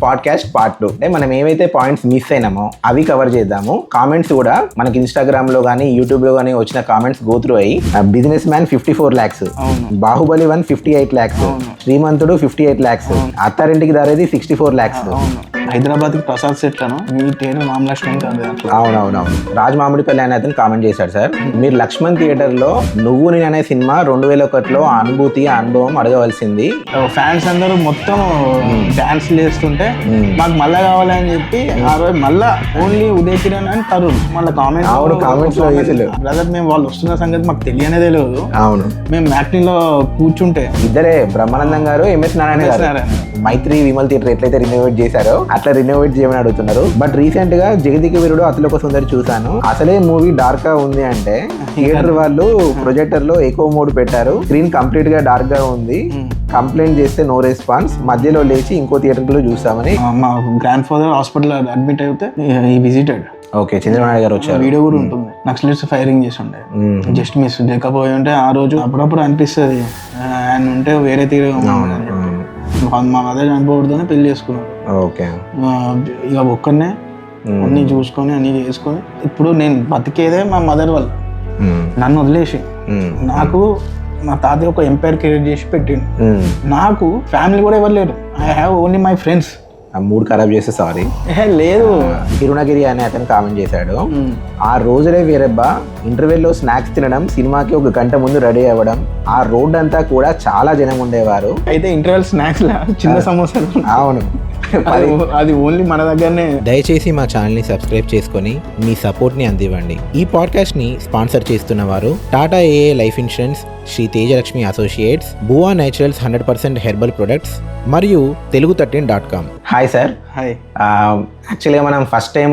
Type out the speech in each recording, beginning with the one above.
Podcast part 2 అంటే మనం ఏవైతే పాయింట్స్ మిస్ అయినామో అవి కవర్ చేద్దాము. కామెంట్స్ కూడా మనకి ఇన్స్టాగ్రామ్ లో కానీ యూట్యూబ్ లో కానీ వచ్చిన కామెంట్స్ గో త్రూ అయ్యి business man 54 lakhs, Baahubali 58 lakhs, శ్రీమంతుడు 58 lakhs, అత్తారింటికి దారేది 64 lakhs. హైదరాబాద్ కి ప్రసాద్ సెట్లను మీ పేరు మామలక్ష్మణ్ కాదు. అవునవునవును. రాజ్ మామిడిపల్లి అనే అతను కామెంట్ చేశాడు, సార్ మీరు లక్ష్మణ్ థియేటర్ లో నువ్వు నేను అనే సినిమా 2001లో అనుభూతి అనుభవం అడగవలసింది. ఫ్యాన్స్ అందరూ మొత్తం డాన్స్ చేస్తుంటే మాకు మళ్ళా కావాలని చెప్పి ఆ రోజు మళ్ళా ఓన్లీ ఉదయ్ కిరణ్ అని తరుణ్ మళ్ళీ కామెంట్స్ లో బ్రదర్ మేము వాళ్ళు వస్తున్న సంగతి మాకు తెలియనే తెలియదు. అవును, మేము మ్యాట్నీలో కూర్చుంటే ఇద్దరే బ్రహ్మానందం గారు, ఎంఎస్ నారాయణ గారు మైత్రి విమల్ థియేటర్ ఎట్లయితే రినోవేట్ చేశారో అట్లా రినోవేట్ చేయమని అడుగుతున్నారు. బట్ రీసెంట్ గా జగదిక వీరుడు అతలొక సుందరి చూసాను. అసలే మూవీ డార్క్ గా ఉంది అంటే థియేటర్ వాళ్ళు ప్రొజెక్టర్ లో ఎక్కువ మోడ్ పెట్టారు. స్క్రీన్ కంప్లీట్ గా డార్క్ గా ఉంది. కంప్లైంట్ చేస్తే నో రెస్పాన్స్. మధ్యలో లేచి ఇంకో థియేటర్ లో చూస్తామని. మా గ్రాండ్ ఫాదర్ హాస్పిటల్ అడ్మిట్ అయితే ఈ విజిటెడ్. ఓకే, చంద్రబాబు గారు వచ్చారు. వీడియో కూడా ఉంటుంది. నక్సలైట్స్ ఫైరింగ్ చేసి ఉండే, జస్ట్ మిస్. లేకపోయి ఉంటే ఆ రోజు అప్పుడప్పుడు అనిపిస్తుంది ఆయన ఉంటే వేరే తీరు. మా మదర్ చనిపోవడంతోనే పెళ్లి చేసుకున్నాడు. ఓకే, ఇక ఒక్కనే అన్ని చూసుకొని అన్ని చేసుకొని ఇప్పుడు నేను బతికేదే మా మదర్ వల్ల. నన్ను వదిలేసి నాకు మా తాతయ్య ఒక ఎంపైర్ క్రియేట్ చేసి పెట్టిండు. నాకు ఫ్యామిలీ కూడా ఎవరు లేరు. I have only my friends. Mood ఖరాబ్ చేస్తే సారీ లేదు. తిరుణగిరి అనే అతను కామెంట్ చేశాడు, ఆ రోజులే వేరబ్బా. ఇంటర్వెల్లో స్నాక్స్ తినడం, సినిమాకి 1 గంట ముందు రెడీ అవ్వడం, ఆ రోడ్ అంతా కూడా చాలా జనం ఉండేవారు. అయితే ఇంటర్వెల్ స్నాక్స్ లా చిన్న సమోసాలు. అవును, అది ఓన్లీ మన దగ్గరనే. దయచేసి మా ఛానల్ని సబ్స్క్రైబ్ చేసుకొని మీ సపోర్ట్ని అందివ్వండి. ఈ పాడ్కాస్ట్ని స్పాన్సర్ చేస్తున్న వారు Tata A A life insurance, Shri Tejalakshmi associates, Buva naturals 100% herbal products మరియు Telugu13.com. Hi sir. హాయ్. యాక్చువల్గా మనం first time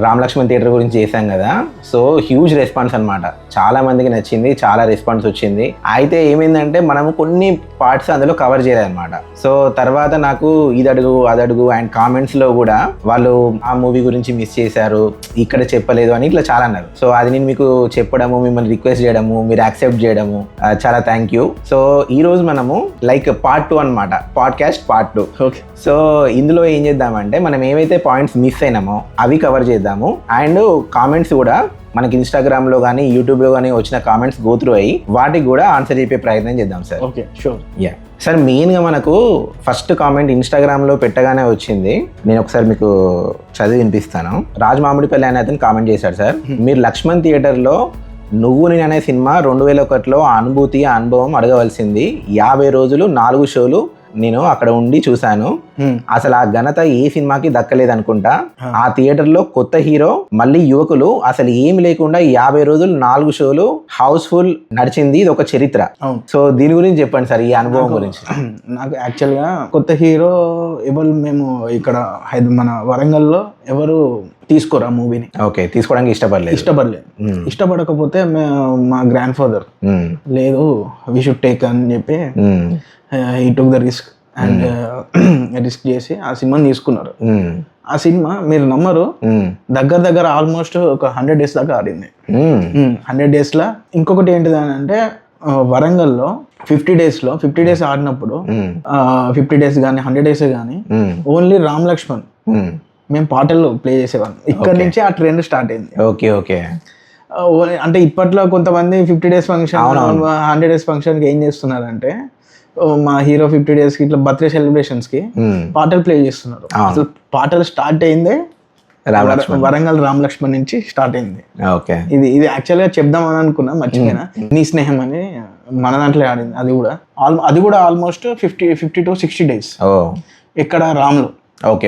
Ram Laxman theatre గురించి చేశాం కదా, సో హ్యూజ్ రెస్పాన్స్ అనమాట. చాలా మందికి నచ్చింది, చాలా రెస్పాన్స్ వచ్చింది. అయితే ఏమైందంటే మనము కొన్ని పార్ట్స్ అందులో కవర్ చేయలేదన్నమాట. సో తర్వాత నాకు ఇది అడుగు అది అడుగు అండ్ కామెంట్స్లో కూడా వాళ్ళు ఆ మూవీ గురించి మిస్ చేశారు, ఇక్కడ చెప్పలేదు అని ఇట్లా చాలా అన్నారు. సో అది నేను మీకు చెప్పడము, మిమ్మల్ని రిక్వెస్ట్ చేయడము, మీరు యాక్సెప్ట్ చేయడము చాలా థ్యాంక్ యూ. సో ఈ రోజు మనము లైక్ పార్ట్ 2 అనమాట, పాడ్కాస్ట్ పార్ట్ 2. ఓకే. సో ఇందులో ఏం చేద్దామంటే మనం ఏవైతే పాయింట్స్ మిస్ అయినామో అవి కవర్ చేద్దాము. అండ్ కామెంట్స్ కూడా మనకి ఇన్స్టాగ్రామ్ లో కానీ యూట్యూబ్ లో కానీ వచ్చిన కామెంట్స్ గో త్రూ అయ్యి వాటికి కూడా ఆన్సర్ చెప్పే ప్రయత్నం చేద్దాం sir. Okay, sure. Yeah sir, మెయిన్గా మనకు ఫస్ట్ కామెంట్ ఇన్స్టాగ్రామ్లో పెట్టగానే వచ్చింది. నేను ఒకసారి మీకు చదివి వినిపిస్తాను. రాజ్ మామిడిపల్లి అనే అతను కామెంట్ చేశాడు, సార్ మీరు లక్ష్మణ్ థియేటర్లో నువ్వు నేను అనే సినిమా 2001లో అనుభూతి అనుభవం అడగవలసింది. 50 రోజులు 4 షోలు నేను అక్కడ ఉండి చూశాను. అసలు ఆ ఘనత ఏ సినిమాకి దక్కలేదు అనుకుంటా. ఆ థియేటర్ లో కొత్త హీరో, మళ్ళీ యువకులు, అసలు ఏమి లేకుండా 50 రోజులు 4 షోలు హౌస్ఫుల్ నడిచింది. ఇది ఒక చరిత్ర. సో దీని గురించి చెప్పండి సార్, ఈ అనుభవం గురించి. నాకు యాక్చువల్ గా కొత్త హీరో ఎవరు మేము ఇక్కడ మన వరంగల్లో ఎవరు తీసుకోరు ఆ మూవీని. ఓకే, తీసుకోవడానికి ఇష్టపడలేదు. ఇష్టపడకపోతే మా గ్రాండ్ ఫాదర్ లేదు వి షుడ్ టేక్ అని చెప్పి he took the risk and risk చేసి ఆ సినిమాని తీసుకున్నారు. ఆ సినిమా మీరు నమ్మరు, దగ్గర ఆల్మోస్ట్ ఒక 100 days దాకా ఆడింది. 100 days లా ఇంకొకటి ఏంటిది అని అంటే వరంగల్లో 50 days ఆడినప్పుడు 50 days కానీ 100 days కానీ ఓన్లీ రామ్ లక్ష్మణ్ మేము పాటలు ప్లే చేసేవాళ్ళం. ఇక్కడ నుంచి ఆ ట్రెండ్ స్టార్ట్ అయింది. ఓకే. అంటే ఇప్పట్లో కొంతమంది 50 days ఫంక్షన్ 100 days ఫంక్షన్కి ఏం చేస్తున్నారంటే మా హీరో 50 days కి ఇట్లా బర్త్డే సెలబ్రేషన్స్ కి పాటలు ప్లే చేస్తున్నారు. అసలు పాటలు స్టార్ట్ అయిందే వరంగల్ రామ్ లక్ష్మణ్ నుంచి స్టార్ట్ అయింది. ఇది యాక్చువల్ గా చెప్దామని అనుకున్నా, మర్చిపోయినా. నీ స్నేహం అని మన దాంట్లో ఆడింది. అది కూడా ఆల్మోస్ట్ 50 to 60 days ఇక్కడ రామ్లో. ఓకే.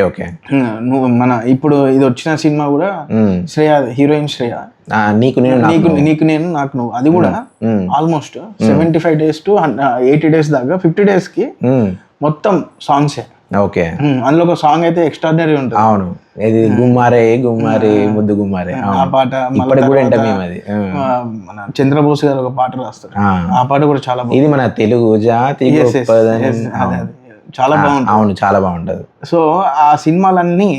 నువ్వు మన ఇప్పుడు ఇది వచ్చిన సినిమా కూడా శ్రేయ, హీరోయిన్ శ్రేయ, నీకు నేను నాకు నువ్వు, అది కూడా ఆల్మోస్ట్ 75 days to 80 days దాకా 50 days కి మొత్తం సాంగ్సే. ఓకే, అందులో ఒక సాంగ్ అయితే ఎక్స్ట్రాడినరీ ఉంటుంది. అవును, ఇది గుమ్మారే ముద్దు గుమ్మారే, ఆ పాట మన చంద్రబోస్ గారు ఒక పాట రాస్తారు. ఆ పాట కూడా చాలా బాగుంది. ఇది మన తెలుగు జాతి చాలా బాగుంటుంది. అవును, చాలా బాగుంటది. సో ఆ సినిమాలన్నీ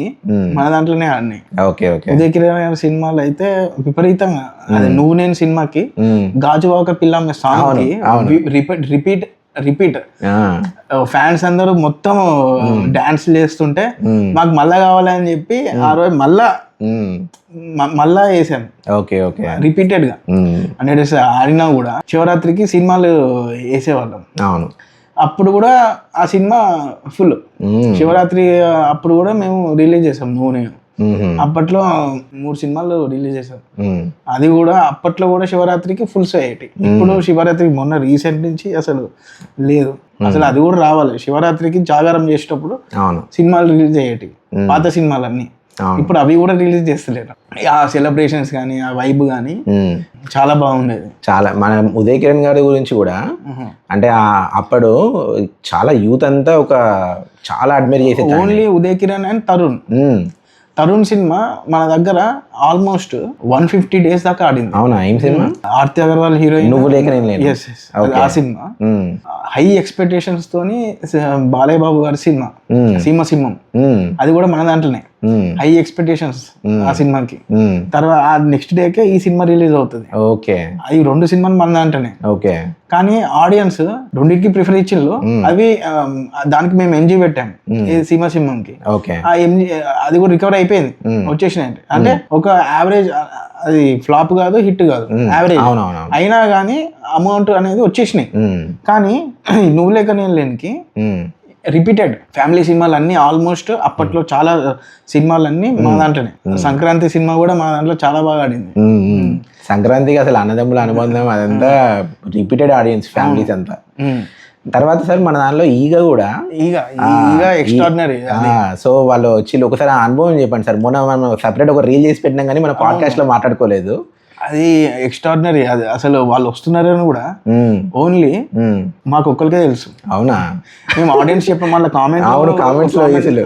మన దాంట్లోనే ఆడినాయి. ఉదయ్ కిరణ్ గారి సినిమాలు అయితే విపరీతంగా, అది నువ్వు నేను సినిమాకి గాజువాక పిల్లమ్మ సాంగ్ కి రిపీట్ రిపీట్. ఫ్యాన్స్ అందరూ మొత్తం డాన్స్ చేస్తుంటే మాకు మళ్ళా కావాలని చెప్పి ఆ రోజు మళ్ళా వేసాను. ఓకే ఓకే, రిపీటెడ్ గా 100 days ఆడినా కూడా శివరాత్రికి సినిమాలు వేసేవాళ్ళం. అవును, అప్పుడు కూడా ఆ సినిమా ఫుల్ శివరాత్రి అప్పుడు కూడా మేము రిలీజ్ చేసాం. నువ్వు అప్పట్లో 3 సినిమాలు రిలీజ్ చేసాం. అది కూడా అప్పట్లో కూడా శివరాత్రికి ఫుల్ సొసైటీ. ఇప్పుడు శివరాత్రికి మొన్న రీసెంట్ నుంచి అసలు లేదు, అసలు అది కూడా రావాలి. శివరాత్రికి జాగారం చేసేటప్పుడు సినిమాలు రిలీజ్ అయ్యేటి, పాత సినిమాలన్నీ. ఇప్పుడు అవి కూడా రిలీజ్ చేస్తలేరు. ఆ సెలబ్రేషన్స్ కానీ ఆ వైబ్ కానీ చాలా బాగుండేది. చాలా మన ఉదయ్ కిరణ్ గారి గురించి కూడా అంటే అప్పుడు చాలా యూత్ అంతా ఒక చాలా అడ్మైర్ చేసే. Only Uday Kiran and Tarun cinema మన దగ్గర ఆల్మోస్ట్ 150 days దాకా ఆడింది. అవునా, ఏం సినిమా? ఆర్తి అగర్వాల్ హీరోయిన్, నువ్వు లేక నేను లేను. ఆ సినిమా హై ఎక్స్పెక్టేషన్స్ తోని బాలయ్య బాబు గారి సినిమా సింహం, అది కూడా మన దాంట్లోనే హై ఎక్స్పెక్టేషన్స్ ఆ సినిమాకి. తర్వాత నెక్స్ట్ డేకే ఈ సినిమా రిలీజ్ అవుతుంది. ఓకే, అవి 2 సినిమాలు మన దాంట్లోనే. ఓకే, కానీ ఆడియన్స్ రెండింటికి ప్రిఫర్ ఇచ్చిండ్రు. అవి దానికి మేము ఎంజీ పెట్టాము సింహంకి. ఆ ఎంజీ అది కూడా రికవర్ అయిపోయింది, వచ్చేసినాయి. అంటే ఒక యావరేజ్, అది ఫ్లాప్ కాదు హిట్ కాదు, యావరేజ్ అయినా కానీ అమౌంట్ అనేది వచ్చేసినాయి. కానీ నువ్వు లేక నేను లేనికి రిపీటెడ్ ఫ్యామిలీ సినిమాలు అన్ని ఆల్మోస్ట్ అప్పట్లో చాలా సినిమాలన్నీ మా దాంట్లోనే. సంక్రాంతి సినిమా కూడా మా దాంట్లో చాలా బాగా ఆడింది. సంక్రాంతికి అసలు అన్నదమ్ముల అనుబంధం అదంతా రిపీటెడ్ ఆడియన్స్, ఫ్యామిలీస్ అంతా. తర్వాత సార్ మన దానిలో ఈగ ఎక్స్ట్రాడినరీ. సో వాళ్ళు వచ్చి ఒకసారి ఆ అనుభవం చెప్పండి సార్. మొన్న మనం సపరేట్ ఒక రీల్ చేసి పెట్టినాం కానీ మన పాడ్కాస్ట్ లో మాట్లాడుకోలేదు. అది ఎక్స్ట్రాడినరీ. అది అసలు వాళ్ళు వస్తున్నారని కూడా ఓన్లీ మాకు ఒక్కరికే తెలుసు. అవునా, మేము ఆడియన్స్ చెప్పాం, మళ్ళీ కామెంట్స్ లో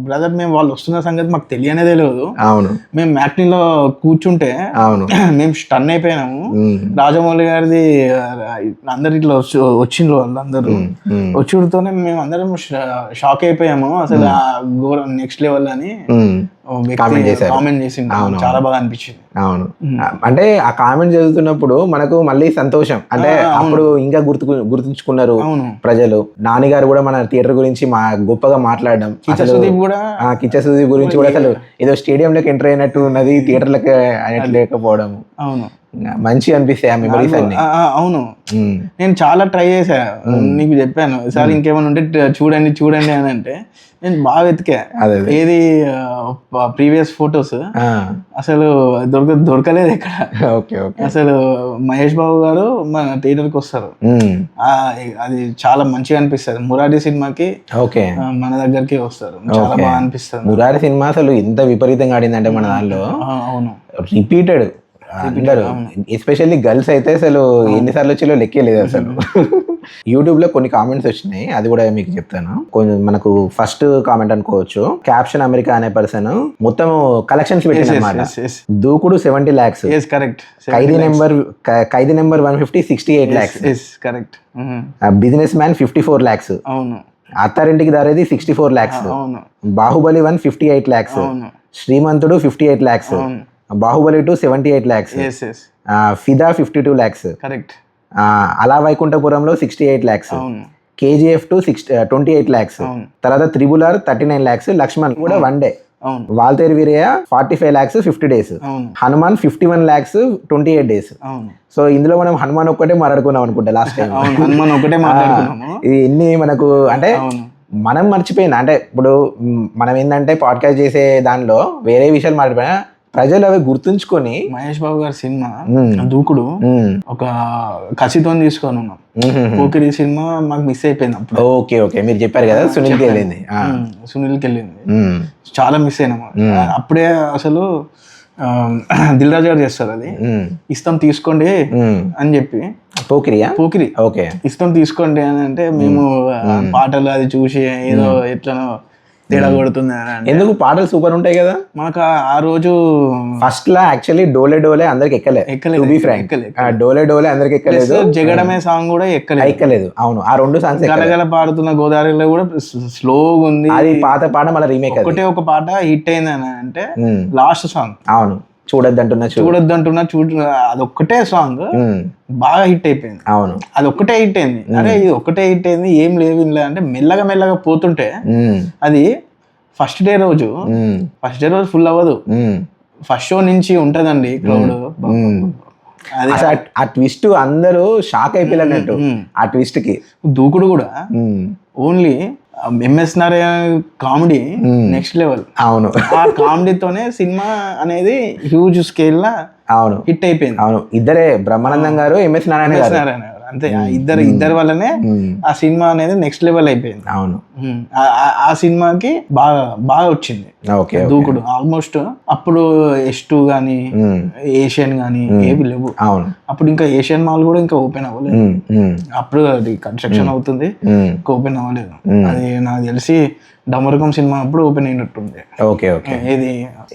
బ్రదర్ మేము వాళ్ళు వస్తున్న సంగతి మాకు తెలియనే తెలియదు. అవును, మేము మ్యాట్నీలో కూర్చుంటే మేము స్టన్ అయిపోయినాము. రాజమౌళి గారిది అందరు ఇట్లా వచ్చిండ్రు, వాళ్ళందరూ వచ్చుడుతోనే మేము అందరం షాక్ అయిపోయాము. అసలు నెక్స్ట్ లెవెల్ అని కామెంట్ చేసిండు, చాలా బాగా అనిపించింది. అవును, అంటే ఆ కామెంట్ చదువుతున్నప్పుడు మనకు మళ్ళీ సంతోషం. అంటే అప్పుడు ఇంకా గుర్తుంచుకున్నారు ప్రజలు. నాన్నగారు కూడా మన థియేటర్ గురించి గొప్పగా మాట్లాడడం, కిచ్చ సుదీప్ గురించి కూడా అసలు ఏదో స్టేడియంలోకి ఎంటర్ అయినట్టు ఉన్నది, థియేటర్లకు అయినట్టు లేకపోవడం. అవును, మంచి అనిపిస్తాయి ఆ మెమరీస్ అన్ని. అవును, నేను చాలా ట్రై చేశా, నీకు చెప్పాను సార్ ఇంకేమైనా ఉంటే చూడండి అని అంటే నేను బాగా వెతికా. ఏది ప్రీవియస్ ఫొటోస్ అసలు దొరకలేదు ఇక్కడ. అసలు మహేష్ బాబు గారు మన థియేటర్కి వస్తారు, అది చాలా మంచిగా అనిపిస్తుంది. మురారి సినిమాకి మన దగ్గరికి వస్తారు, చాలా బాగా అనిపిస్తుంది. మురారి సినిమా అసలు ఎంత విపరీతంగా ఆడిందంటే మన దానిలో. అవును, రిపీటెడ్ అందరు, ఎస్పెషల్లీ గర్ల్స్ అయితే అసలు ఎన్నిసార్లు వచ్చేలో లెక్కే లేదు అసలు. యూట్యూబ్ లో కొన్ని కామెంట్స్ వచ్చినాయి, అది కూడా మీకు చెప్తాను. కొంచెం మనకు ఫస్ట్ కామెంట్ అనుకోవచ్చు, క్యాప్షన్ అమెరికా అనే పర్సన్ మొత్తం కలెక్షన్స్ పెట్టింది అన్నమాట. Dookudu 70 lakhs, Khaidi number 150 68 lakhs, business man 54 lakhs, Attarintiki Daredi 64 lakhs, Baahubali 1 58 lakhs, శ్రీమంతుడు 58 lakhs, బాహుబలి 2 78 lakhs, ఫిదా 52 lakhs, Ala Vaikunthapurramuloo 68 lakhs, KGF 28 lakhs, తర్వాత త్రిబుల్ 39 lakhs, లక్ష్మణ్ కూడా 1 day, Waltair Veerayya 45 lakhs 50 days, Hanuman 51 lakhs 28 days. So ఇందులో మనం హనుమాన్ ఒక్కటే మాట్లాడుకున్నాం అనుకుంటా లాస్ట్ టైం. హనుమాన్ ఒకటే మాట్లాడుకున్నాము. ఇది ఎన్ని మనకు అంటే మనం మర్చిపోయినా, అంటే ఇప్పుడు మనం ఏంటంటే పాడ్కాస్ట్ చేసే దానిలో వేరే విషయాలు మాట్లాడిపోయినా ప్రజలు అవి గుర్తుంచుకొని. మహేష్ బాబు గారి సినిమా దూకుడు ఒక కసితో తీసుకొని ఉన్నాం. పోకిరి సినిమా మాకు మిస్ అయిపోయింది అప్పుడు. ఓకే, మీరు చెప్పారు కదా సునీల్కి వెళ్ళింది, చాలా మిస్ అయినాము అప్పుడే. అసలు దిల్ రాజు గారు చేస్తారు, అది ఇస్తాం తీసుకోండి అని చెప్పి. పోకిరి ఇస్తాం తీసుకోండి అని అంటే మేము పాటలు అది చూసి ఏదో ఎట్లనో తేడా కొడుతుంది. ఎందుకు పాటలు సూపర్ ఉంటాయి కదా. మాకు ఆ రోజు ఫస్ట్ లా యాక్చువల్లీ డోలే అందరికి ఎక్కలేదు. డోలే అందరికి ఎక్కలేదు. జగడమే సాంగ్ కూడా ఎక్కలేదు. అవును, ఆ 2 సాంగ్స్ గలగల పాడుతున్న గోదావరిలో కూడా స్లోగా ఉంది. అది పాత పాట మళ్ళీ రీమేక్. ఒకటే ఒక పాట హిట్ అయింది అని అంటే లాస్ట్ సాంగ్. అవును, చూడొద్దంటున్నా చూడొద్దంటున్నా అదొక్కటే సాంగ్ బాగా హిట్ అయిపోయింది. అవును, అది ఒక్కటే హిట్ అయింది. అరే ఇది ఒక్కటే హిట్ అయింది, ఏం లేవు ఇలా అంటే మెల్లగా పోతుంటే అది ఫస్ట్ డే రోజు ఫుల్ అవ్వదు. ఫస్ట్ షో నుంచి ఉంటదండి క్రౌడ్. ఆ ట్విస్ట్ అందరూ షాక్ అయిపోయినట్టు. ఆ ట్విస్ట్ కి దూకుడు కూడా only MS Narayana comedy next level. అవును, ఆ కామెడీతోనే సినిమా అనేది హ్యూజ్ స్కేల్ లా అవును హిట్ అయిపోయింది. అవును, ఇద్దరే, బ్రహ్మానందం గారు, ఎంఎస్ నారాయణ గారు. అంతే, ఇద్దరు వల్లనే ఆ సినిమా అనేది నెక్స్ట్ లెవెల్ అయిపోయింది. అవును, ఆ సినిమాకి బాగా వచ్చింది దూకుడు. ఆల్మోస్ట్ అప్పుడు S2 గానీ ఏషియన్ గానీ ఏవి లేవు. అవును, అప్పుడు ఇంకా ఏషియన్ మాల్ కూడా ఇంకా ఓపెన్ అవ్వలేదు. అప్పుడు అది కన్స్ట్రక్షన్ అవుతుంది, ఇంకా ఓపెన్ అవ్వలేదు. అది నాకు తెలిసి డమరకం సినిమా అప్పుడు ఓపెన్ అయినట్టుంది. ఓకే ఓకే, ఇది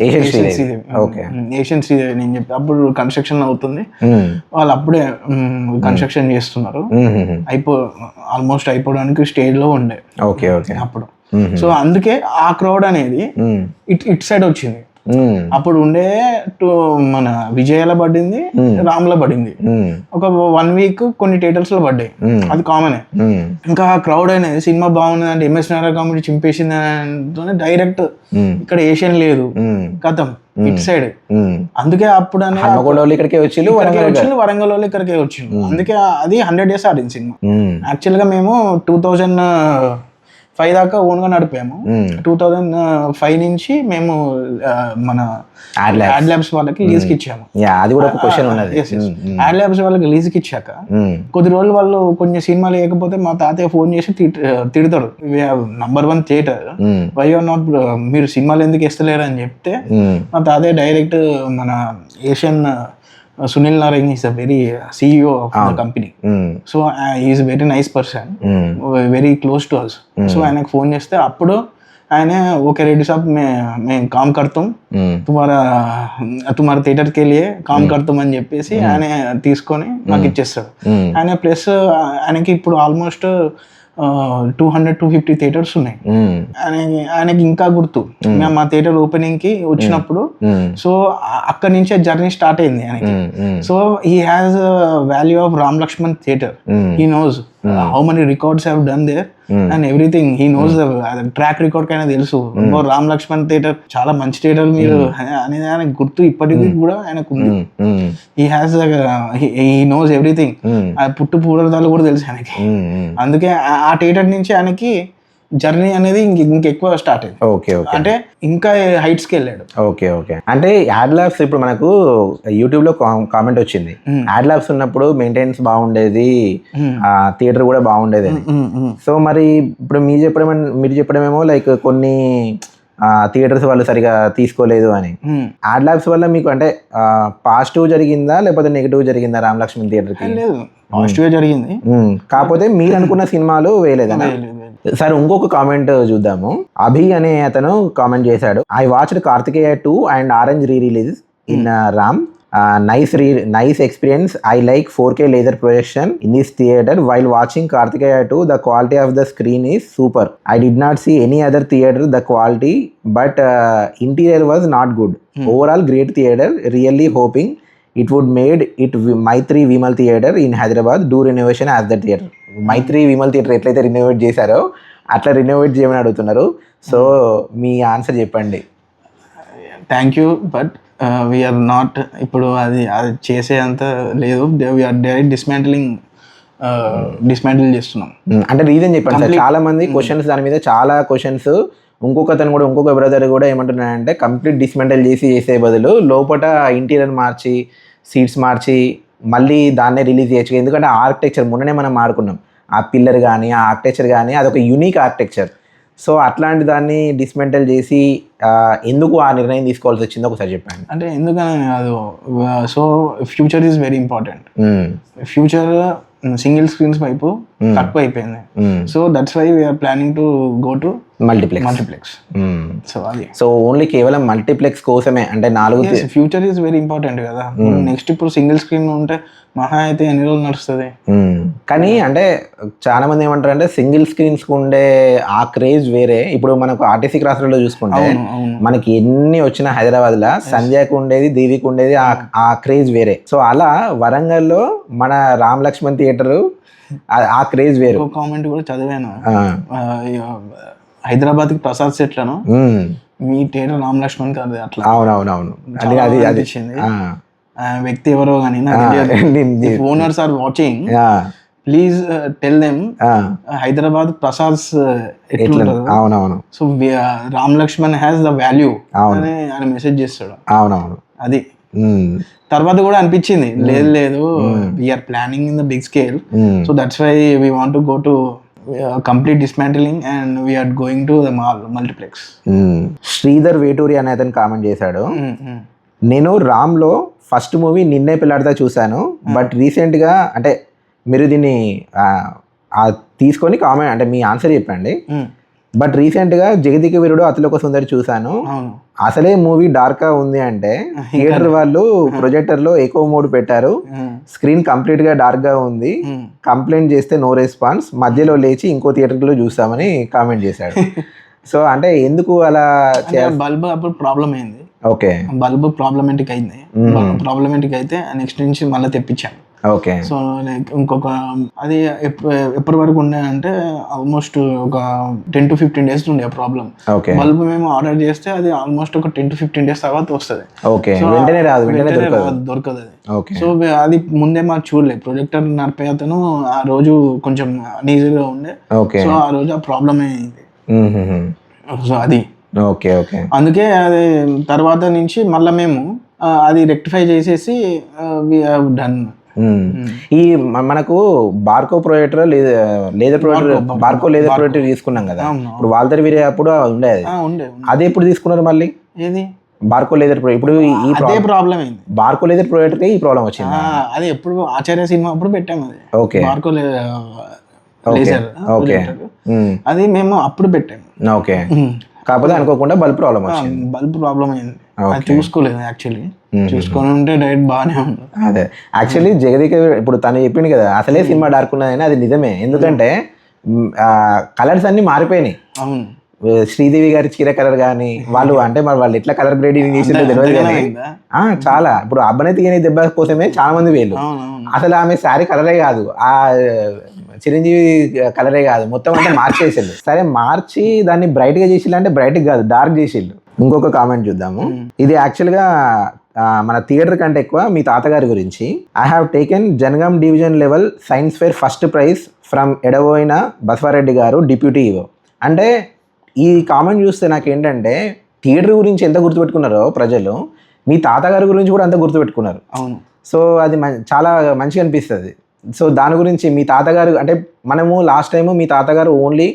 ఏషియన్ శ్రీదేవి నేను చెప్పి అప్పుడు కన్స్ట్రక్షన్ అవుతుంది. వాళ్ళు అప్పుడే కన్స్ట్రక్షన్ చేస్తున్నారు. ఆల్మోస్ట్ అయిపోవడానికి స్టేజ్ లో ఉండే అప్పుడు. సో అందుకే ఆ క్రౌడ్ అనేది ఇట్ సైడ్ వచ్చింది. అప్పుడు ఉండే మన విజయాల పడింది, రామ్లో పడింది. ఒక 1 వీక్ కొన్ని థియేటర్స్ లో పడ్డాయి, అది కామనే. ఇంకా క్రౌడ్ అనేది సినిమా బాగుంది అంటే ఎంఎస్ నారాయణ కామెడీ చింపేసింది అని డైరెక్ట్ ఇక్కడ ఏషియన్ లేదు కథం ఇట్ సైడ్. అందుకే అప్పుడు ఇక్కడికే వచ్చిండు, వరంగల్ వాళ్ళు ఇక్కడికే వచ్చిండు. అందుకే అది 100 days ఆడింది సినిమా. యాక్చువల్ గా మేము 2005 దాకా ఓన్ గా నడిపాము. 2005 నుంచి మేము మన యాడ్ ల్యాబ్స్ వాళ్ళకి లీజ్ కి ఇచ్చాము. అది కూడా ఒక క్వశ్చన్ ఉన్నది. యాడ్ ల్యాబ్స్ వాళ్ళకి లీజ్ కి ఇచ్చాక కొద్ది రోజులు వాళ్ళు కొన్ని సినిమాలు లేకపోతే మా తాతయ్య ఫోన్ చేసి తిడతాడు, #1 థియేటర్, వై ఆర్ నాట్, మీరు సినిమాలు ఎందుకు ఇస్తలేరు అని చెప్తే మా తాతయ్య డైరెక్ట్ మన Asian Sunil Narayan is a very CEO of the company. So is very nice person, very close to us. సో ఆయనకు ఫోన్ చేస్తే అప్పుడు ఆయన ఓకే రెడ్డి సాబ్ మేము కామ్ కడతాం, తుమారా థియేటర్ కి వెళ్ళి కామ్ కడతాం అని చెప్పేసి ఆయన తీసుకొని మాకు ఇచ్చేస్తాడు. ఆయన ప్లస్ ఆయనకి ఇప్పుడు ఆల్మోస్ట్ 200-250 థియేటర్స్ ఉన్నాయి. ఆయనకి ఇంకా గుర్తు, మేము మా థియేటర్ ఓపెనింగ్ కి వచ్చినప్పుడు. సో అక్కడి నుంచే జర్నీ స్టార్ట్ అయింది ఆయనకి. So he has value of Ram Laxman theatre. He knows how many records have done there and everything. He knows track record కైనా తెలుసు. రామ్ లక్ష్మణ్ థియేటర్ చాలా మంచి థియేటర్ మీరు అనేది ఆయనకు గుర్తు ఇప్పటికీ కూడా ఆయనకు ఉంది. He has he knows everything. పుట్టు పూర్వతాలు కూడా తెలుసు ఆయనకి. అందుకే ఆ థియేటర్ నుంచి ఆయనకి జర్నీ అనేది ఇంకెక్కువ స్టార్ట్ అయింది. ఓకే ఓకే, అంటే ఇంకా హైట్స్ కి వెళ్ళాడు. ఓకే ఓకే, అంటే యాడ్ ల్యాబ్స్ ఇప్పుడు మనకు యూట్యూబ్ లో కామెంట్ వచ్చింది, యాడ్ ల్యాబ్స్ ఉన్నప్పుడు మెయింటెనెన్స్ బాగుండేది, థియేటర్ కూడా బాగుండేది అని. సో మరి ఇప్పుడు మీరు చెప్పడమేమో లైక్ కొన్ని థియేటర్స్ వాళ్ళు సరిగా తీసుకోలేదు అని. యాడ్ ల్యాబ్స్ వల్ల మీకు అంటే పాజిటివ్ జరిగిందా లేకపోతే నెగిటివ్ జరిగిందా రామ్ లక్ష్మణ్ థియేటర్ కి? లేదు, పాజిటివ్ జరిగింది. కాకపోతే మీరు అనుకున్న సినిమాలు వేయలేదన్నా? సరే, ఇంకొక కామెంట్ చూద్దాము. అభి అనే అతను కామెంట్ చేశాడు, I watched Karthikeya 2 and orange re-release in Ram. Nice experience. I like 4K laser projection in this theater. While watching Kartikeya 2, the quality of the screen is super. I did not see any other theater the quality, but interior was not good. Overall, great theater. Really hoping it would made it Maitri Vimal Theater in Hyderabad do renovation as the theater. Maitri Vimal Theater ఎట్లయితే renovate చేశారో అట్లా renovate చేయమని అడుగుతున్నారు. So మీ answer చెప్పండి. Thank you, but we are not ఇప్పుడు అది చేసే అంత లేదు. వీఆర్ డైరెక్ట్ డిస్మాంటిల్ చేస్తున్నాం. అంటే రీజన్ చెప్పండి సార్. చాలా మంది క్వశ్చన్స్ దాని మీద చాలా క్వశ్చన్స్. ఇంకొక బ్రదర్ కూడా ఏమంటున్నాడంటే కంప్లీట్ డిస్మాంటిల్ చేసే బదులు లోపల ఇంటీరియర్ మార్చి సీట్స్ మార్చి మళ్ళీ దాన్నే రిలీజ్ చేయొచ్చు. ఎందుకంటే ఆర్కిటెక్చర్ మొన్ననే మనం ఆడుకున్నాం, ఆ పిల్లర్ కానీ ఆ ఆర్కిటెక్చర్ కానీ అదొక యూనిక్ ఆర్కిటెక్చర్. సో అట్లాంటి దాన్ని డిస్మెంటల్ చేసి ఎందుకు ఆ నిర్ణయం తీసుకోవాల్సి వచ్చిందో ఒకసారి చెప్పండి. అంటే ఎందుకని కాదు, so future is very important. Future single screens వైపు తక్కువ అయిపోయింది. So that's why we are planning to go to multiplex. So అది సో ఓన్లీ కేవలం మల్టీప్లెక్స్ కోసమే, అంటే 4 ఫ్యూచర్ ఈజ్ వెరీ ఇంపార్టెంట్ కదా. నెక్స్ట్ ఇప్పుడు సింగిల్ స్క్రీన్ ఉంటే మహా అయితే ఎన్ని రోజులు నడుస్తుంది. కానీ అంటే చాలా మంది ఏమంటారు అంటే సింగిల్ స్క్రీన్స్ కు ఉండే ఆ క్రేజ్ వేరే. ఇప్పుడు మనకు ఆర్టీసీ క్రాస్ రోడ్ లో చూసుకుంటే మనకి ఎన్ని వచ్చినా హైదరాబాద్ లో సంధ్యకు ఉండేది, దేవికి ఉండేది, ఆ క్రేజ్ వేరే. సో అలా వరంగల్లో మన రామ్ లక్ష్మణ్ థియేటర్ ఆ క్రేజ్ వేరు. కామెంట్ కూడా చదివాను, హైదరాబాద్ కి ప్రసాద్ సెట్లను మీ థియేటర్ రామ్ లక్ష్మణ్ కాదు అట్లా. అవునవునవును, అది అనిపించింది. వ్యక్తి ఎవరో కానీ owners are watching, please tell them Hyderabad Prasads ఎట్లుంటారు. అవునవును. So Ram Lakshman has the value అని ఆయన మెసేజ్ చేస్తాడు. అవునవును, అది తర్వాత కూడా అనిపించింది లేదు we are planning in the big scale. So that's why we want to go to complete dismantling and we are going to the multiplex. Sridhar Veturi అనే అతను కామెంట్ చేశాడు, నేను రామ్లో ఫస్ట్ మూవీ నిన్నే పిల్లాడితే చూశాను, బట్ రీసెంట్గా అంటే మీరు దీన్ని తీసుకొని కామెంట్ అంటే మీ ఆన్సర్ చెప్పండి. బట్ రీసెంట్గా జగదిక వీరుడు అతిలోక సుందరి చూశాను, అసలే మూవీ డార్క్గా ఉంది అంటే థియేటర్ వాళ్ళు ప్రొజెక్టర్లో ఎక్కువ మోడ్ పెట్టారు, స్క్రీన్ కంప్లీట్గా డార్క్గా ఉంది, కంప్లైంట్ చేస్తే నో రెస్పాన్స్, మధ్యలో లేచి ఇంకో థియేటర్లో చూస్తామని కామెంట్ చేశాడు. సో అంటే ఎందుకు అలా బల్బ్ అప్పుడు ప్రాబ్లం అయింది. ఓకే, బల్బ్ ప్రాబ్లమేటిక్ అయింది. ప్రాబ్లమేటిక్ అయితే నెక్స్ట్ నుంచి మళ్ళీ తెప్పించాను. ఓకే. సో లైక్ ఇంకొక అది ఎప్పటి వరకు ఉండే అంటే ఆల్మోస్ట్ ఒక 10 to 15 days ఉండే ఆ ప్రాబ్లం. బల్బ్ మేము ఆర్డర్ చేస్తే అది ఆల్మోస్ట్ ఒక 10 to 15 days తర్వాత వస్తుంది. దొరకదు అది. సో అది ముందే మాకు చూడలేదు. ప్రొజెక్టర్ నడిపే అతను ఆ రోజు కొంచెం అన్ఈజీగా ఉండే, సో ఆ రోజు ఆ ప్రాబ్లమ్ అయింది. సో అది ఓకే ఓకే. అందుకే అది తర్వాత నుంచి మళ్ళీ మేము అది రెక్టిఫై చేసేసి వి హావ్ డన్. ఈ మనకు Barco projector laser projector, Barco laser projector తీసుకున్నాం కదా, ఇప్పుడు వాల్తర్ వీరే అప్పుడు ఉండేది, అదే ఎప్పుడు తీసుకున్నారు మళ్ళీ? ఏది బార్కో లేజర్ ప్రొజెక్టర్? ఇప్పుడు ఈ ప్రాబ్లం అయింది, బార్కో లేజర్ ప్రొజెక్టర్ ఈ ప్రాబ్లం వచ్చింది. అది ఎప్పుడు ఆచార్య సినిమా అప్పుడు పెట్టాము అది. ఓకే, బార్కో లేజర్ అది మేము అప్పుడు పెట్టాము. ఓకే, కాకపోతే అనుకోకుండా బల్బ్ ప్రాబ్లం వచ్చింది. బల్బ్ ప్రాబ్లం అయింది, అది చూసుకోలేదు యాక్చువల్లీ. చూసుకొని ఉంటే డైరెక్ట్ బాగానే ఉంది. అదే యాక్చువల్లీ జగదీక ఇప్పుడు తను చెప్పింది కదా అసలే సినిమా డార్క్ ఉన్నదని, అది నిజమే. ఎందుకంటే కలర్స్ అన్ని మారిపోయినాయి. అవును, శ్రీదేవి గారి చీర కలర్ కానీ వాళ్ళు అంటే మరి వాళ్ళు ఎట్లా కలర్ గ్రేడింగ్ చేసిందో తెలియదు కానీ చాలా ఇప్పుడు అబ్బనైతే కానీ దెబ్బ కోసమే చాలా మంది వేళ్ళు. అసలు ఆమె శారీ కలరే కాదు, ఆ చిరంజీవి కలరే కాదు, మొత్తం అంటే మార్చేసిళ్ళు. సరే మార్చి దాన్ని బ్రైట్ గా చేసిళ్ళు అంటే బ్రైట్ కాదు, డార్క్ చేసిళ్ళు. ఇంకొక కామెంట్ చూద్దాము. ఇది యాక్చువల్గా మన థియేటర్ కంటే ఎక్కువ మీ తాతగారి గురించి. I have taken Jangaon division level science fair first prize from Edaboina Basavareddy గారు, డిప్యూటీ ఈవో. అంటే ఈ కామెంట్ చూస్తే నాకేంటంటే థియేటర్ గురించి ఎంత గుర్తుపెట్టుకున్నారో ప్రజలు, మీ తాతగారి గురించి కూడా అంత గుర్తుపెట్టుకున్నారు. అవును. సో అది చాలా మంచిగా అనిపిస్తుంది. సో దాని గురించి మీ తాతగారు అంటే మనము లాస్ట్ టైము మీ తాతగారు ఓన్లీ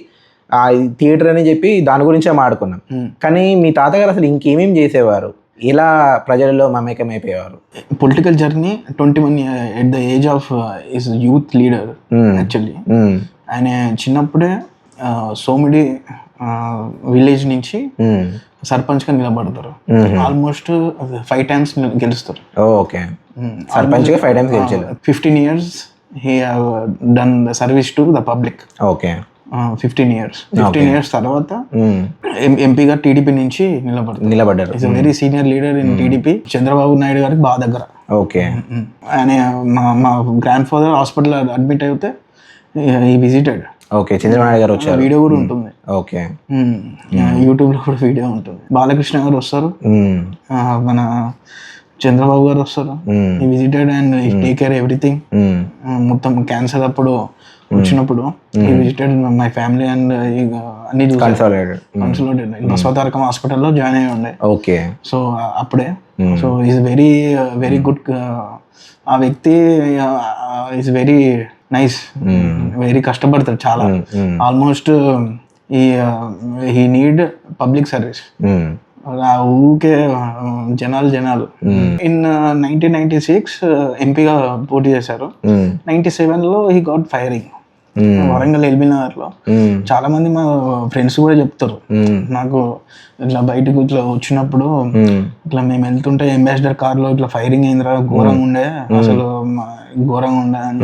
థియేటర్ అని చెప్పి దాని గురించే మాట్లాడుకున్నాం, కానీ మీ తాతగారు అసలు ఇంకేమేమి చేసేవారు, ఎలా ప్రజలలో మమేకం అయిపోయేవారు? Political journey 21 at the age of is youth leader actually. ఆయన చిన్నప్పుడే సోమిడి విలేజ్ నుంచి సర్పంచ్ గా నిలబడతారు. ఆల్మోస్ట్ 5 times గెలుస్తారు. ఓకే, సర్పంచ్ గా 5 times గెలిచారు. 15 years he have done the service to the public. Okay, 15 years తర్వాత ఎంపీగా టీడీపీ నుంచి నిలబడ్డారు. Is very senior leader in TDP. Chandrababu Naidu గారికి బాగా దగ్గర. ఓకే, ఆయన మా గ్రాండ్ ఫాదర్ హాస్పిటల్ అడ్మిట్ అయితే ఈ విజిటెడ్. ఓకే, చంద్రబాబు నాయుడు గారు వచ్చారు. వీడియో కూడా ఉంటుంది. ఓకే, యూట్యూబ్ లో కూడా వీడియో ఉంటుంది. బాలకృష్ణ గారు వస్తారు, మన చంద్రబాబు గారు వస్తారు. He visited and take care everything. మొత్తం క్యాన్సర్ అప్పుడు వచ్చినప్పుడు he visited my family and అన్ని కన్సల్టెడ్ బసవతారకం హాస్పిటల్లో జాయిన్ అయ్యి ఉండే. ఓకే, సో అప్పుడే. So is very very good. ఆ వ్యక్తి ఈజ్ వెరీ నైస్, వెరీ కష్టపడతాడు చాలా. Almost he need public service. ఊకే జనాలు. ఇన్ 1996 ఎంపీగా పోటీ చేశారు. 97లో he got firing. Warangal LB నగర్లో చాలా మంది మా ఫ్రెండ్స్ కూడా చెప్తారు నాకు, ఇట్లా బయటకు ఇట్లా వచ్చినప్పుడు ఇట్లా మేము వెళ్తుంటే అంబాసిడర్ కార్ లో ఇట్లా ఫైరింగ్ అయిందిరా, ఘోరంగా ఉండే, అసలు ఘోరంగా ఉండే అని.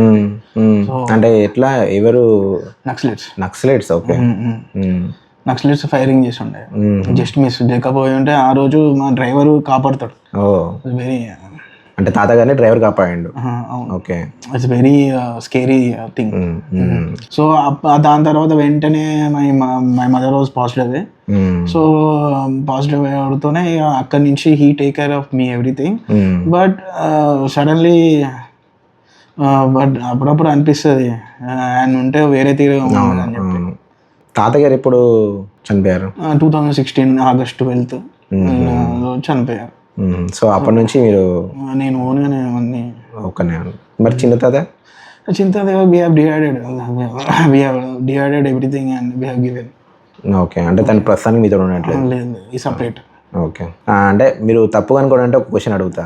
అంటే ఎట్లా, ఎవరు? నక్సలైట్స్. ఓకే. నక్సలైట్స్ ఫైరింగ్ చేసి ఉండే, జస్ట్ మిస్. లేకపోయి ఉంటే ఆ రోజు మా డ్రైవర్ కాపాడుతాడు. వెరీ, అంటే తాతగారిని డ్రైవర్ కాపాడండు. Okay. It's very scary thing. So దాని తర్వాత వెంటనే my mother was positive. So positive అవడంతోనే అక్కడి నుంచి he take care of me everything. But suddenly but అప్పుడప్పుడు అనిపిస్తుంది ఆయన ఉంటే వేరే తీరుగా ఉంటుంది అని చెప్పి. తాతగారు ఎప్పుడు చనిపోయారు? 2016 August 12th చనిపోయారు. సో అప్పటి నుంచి మీరు? నేను ఓన్గానే అన్ని ఓకే. మరి చిన్న తాత? we have divided everything and we have given. Okay. అంటే తను ప్రస్తుతానికి మీతో ఉన్నట్లేదు? లేదు, ఈ సపరేట్. ఓకే. అంటే మీరు తప్పుగా అనుకోండి, అంటే ఒక క్వశ్చన్ అడుగుతా.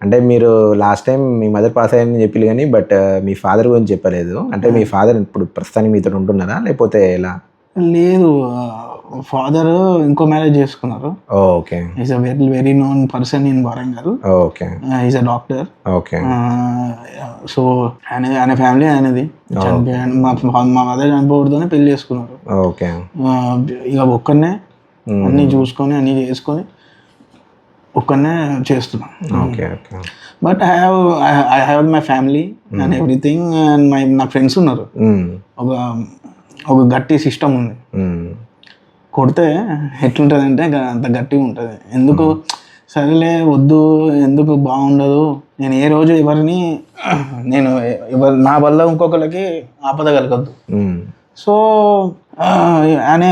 అంటే మీరు లాస్ట్ టైం మీ మదర్ పాస్ అయ్యారని చెప్పి కానీ, బట్ మీ ఫాదర్ గురించి చెప్పలేదు. అంటే మీ ఫాదర్ ఇప్పుడు ప్రస్తుతానికి మీతో ఉంటున్నారా లేకపోతే ఎలా? లేదు, ఫాదర్ ఇంకో మ్యారేజ్ చేసుకున్నారు. Okay. Is a very known person in Warangal. Okay. Is a doctor. Okay. So ఆయన ఫ్యామిలీ ఆయనది చనిపోయాడు. మా మదర్ చనిపోవడంతోనే పెళ్లి చేసుకున్నారు. ఓకే. ఇక ఒక్కనే అన్ని చూసుకొని అన్ని చేసుకొని ఒక్కనే చేస్తున్నాను. Okay. Okay. But I have my family and everything. And నా ఫ్రెండ్స్ ఉన్నారు. ఒక గట్టి సిస్టమ్ ఉంది. కొడితే ఎట్లుంటుంది అంటే అంత గట్టిగా ఉంటుంది. ఎందుకు సరేలే వద్దు, ఎందుకు బాగుండదు, నేను ఏ రోజు ఎవరిని నా వల్ల ఇంకొకరికి ఆపద కలగద్దు. సో ఆయన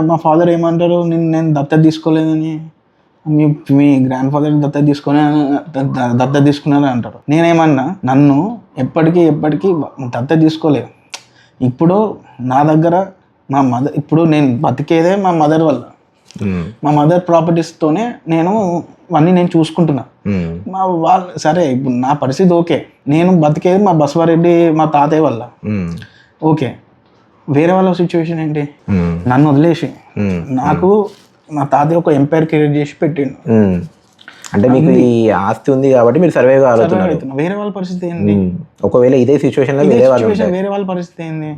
మా ఫాదర్ ఏమంటారు, నేను దత్తత తీసుకోలేదని, మీ గ్రాండ్ ఫాదర్ దత్తత తీసుకున్నారని అంటారు. నేనేమన్నా, నన్ను ఎప్పటికీ దత్తత తీసుకోలేదు. ఇప్పుడు నా దగ్గర మా మదర్, ఇప్పుడు నేను బతికేదే మా మదర్ వల్ల. మా మదర్ ప్రాపర్టీస్తోనే నేను చూసుకుంటున్నా. మా వాళ్ళు సరే, ఇప్పుడు నా పరిస్థితి ఓకే, నేను బతికేది మా బసవారెడ్డి మా తాతయ్య వల్ల. ఓకే, వేరే వాళ్ళ సిచ్యువేషన్ ఏంటి? నన్ను వదిలేసి నాకు మా తాతయ్య ఒక ఎంపైర్ క్రియేట్ చేసి పెట్టిండు. అంటే మీకు ఈ ఆస్తి ఉంది కాబట్టి మీరు సర్వైవ్ కాగలుగుతున్నారు. వేరే వాళ్ళ పరిస్థితి ఏంటి? ఒకవేళ ఇదే సిచ్యువేషన్ లో వేరే వాళ్ళ పరిస్థితి ఏంది?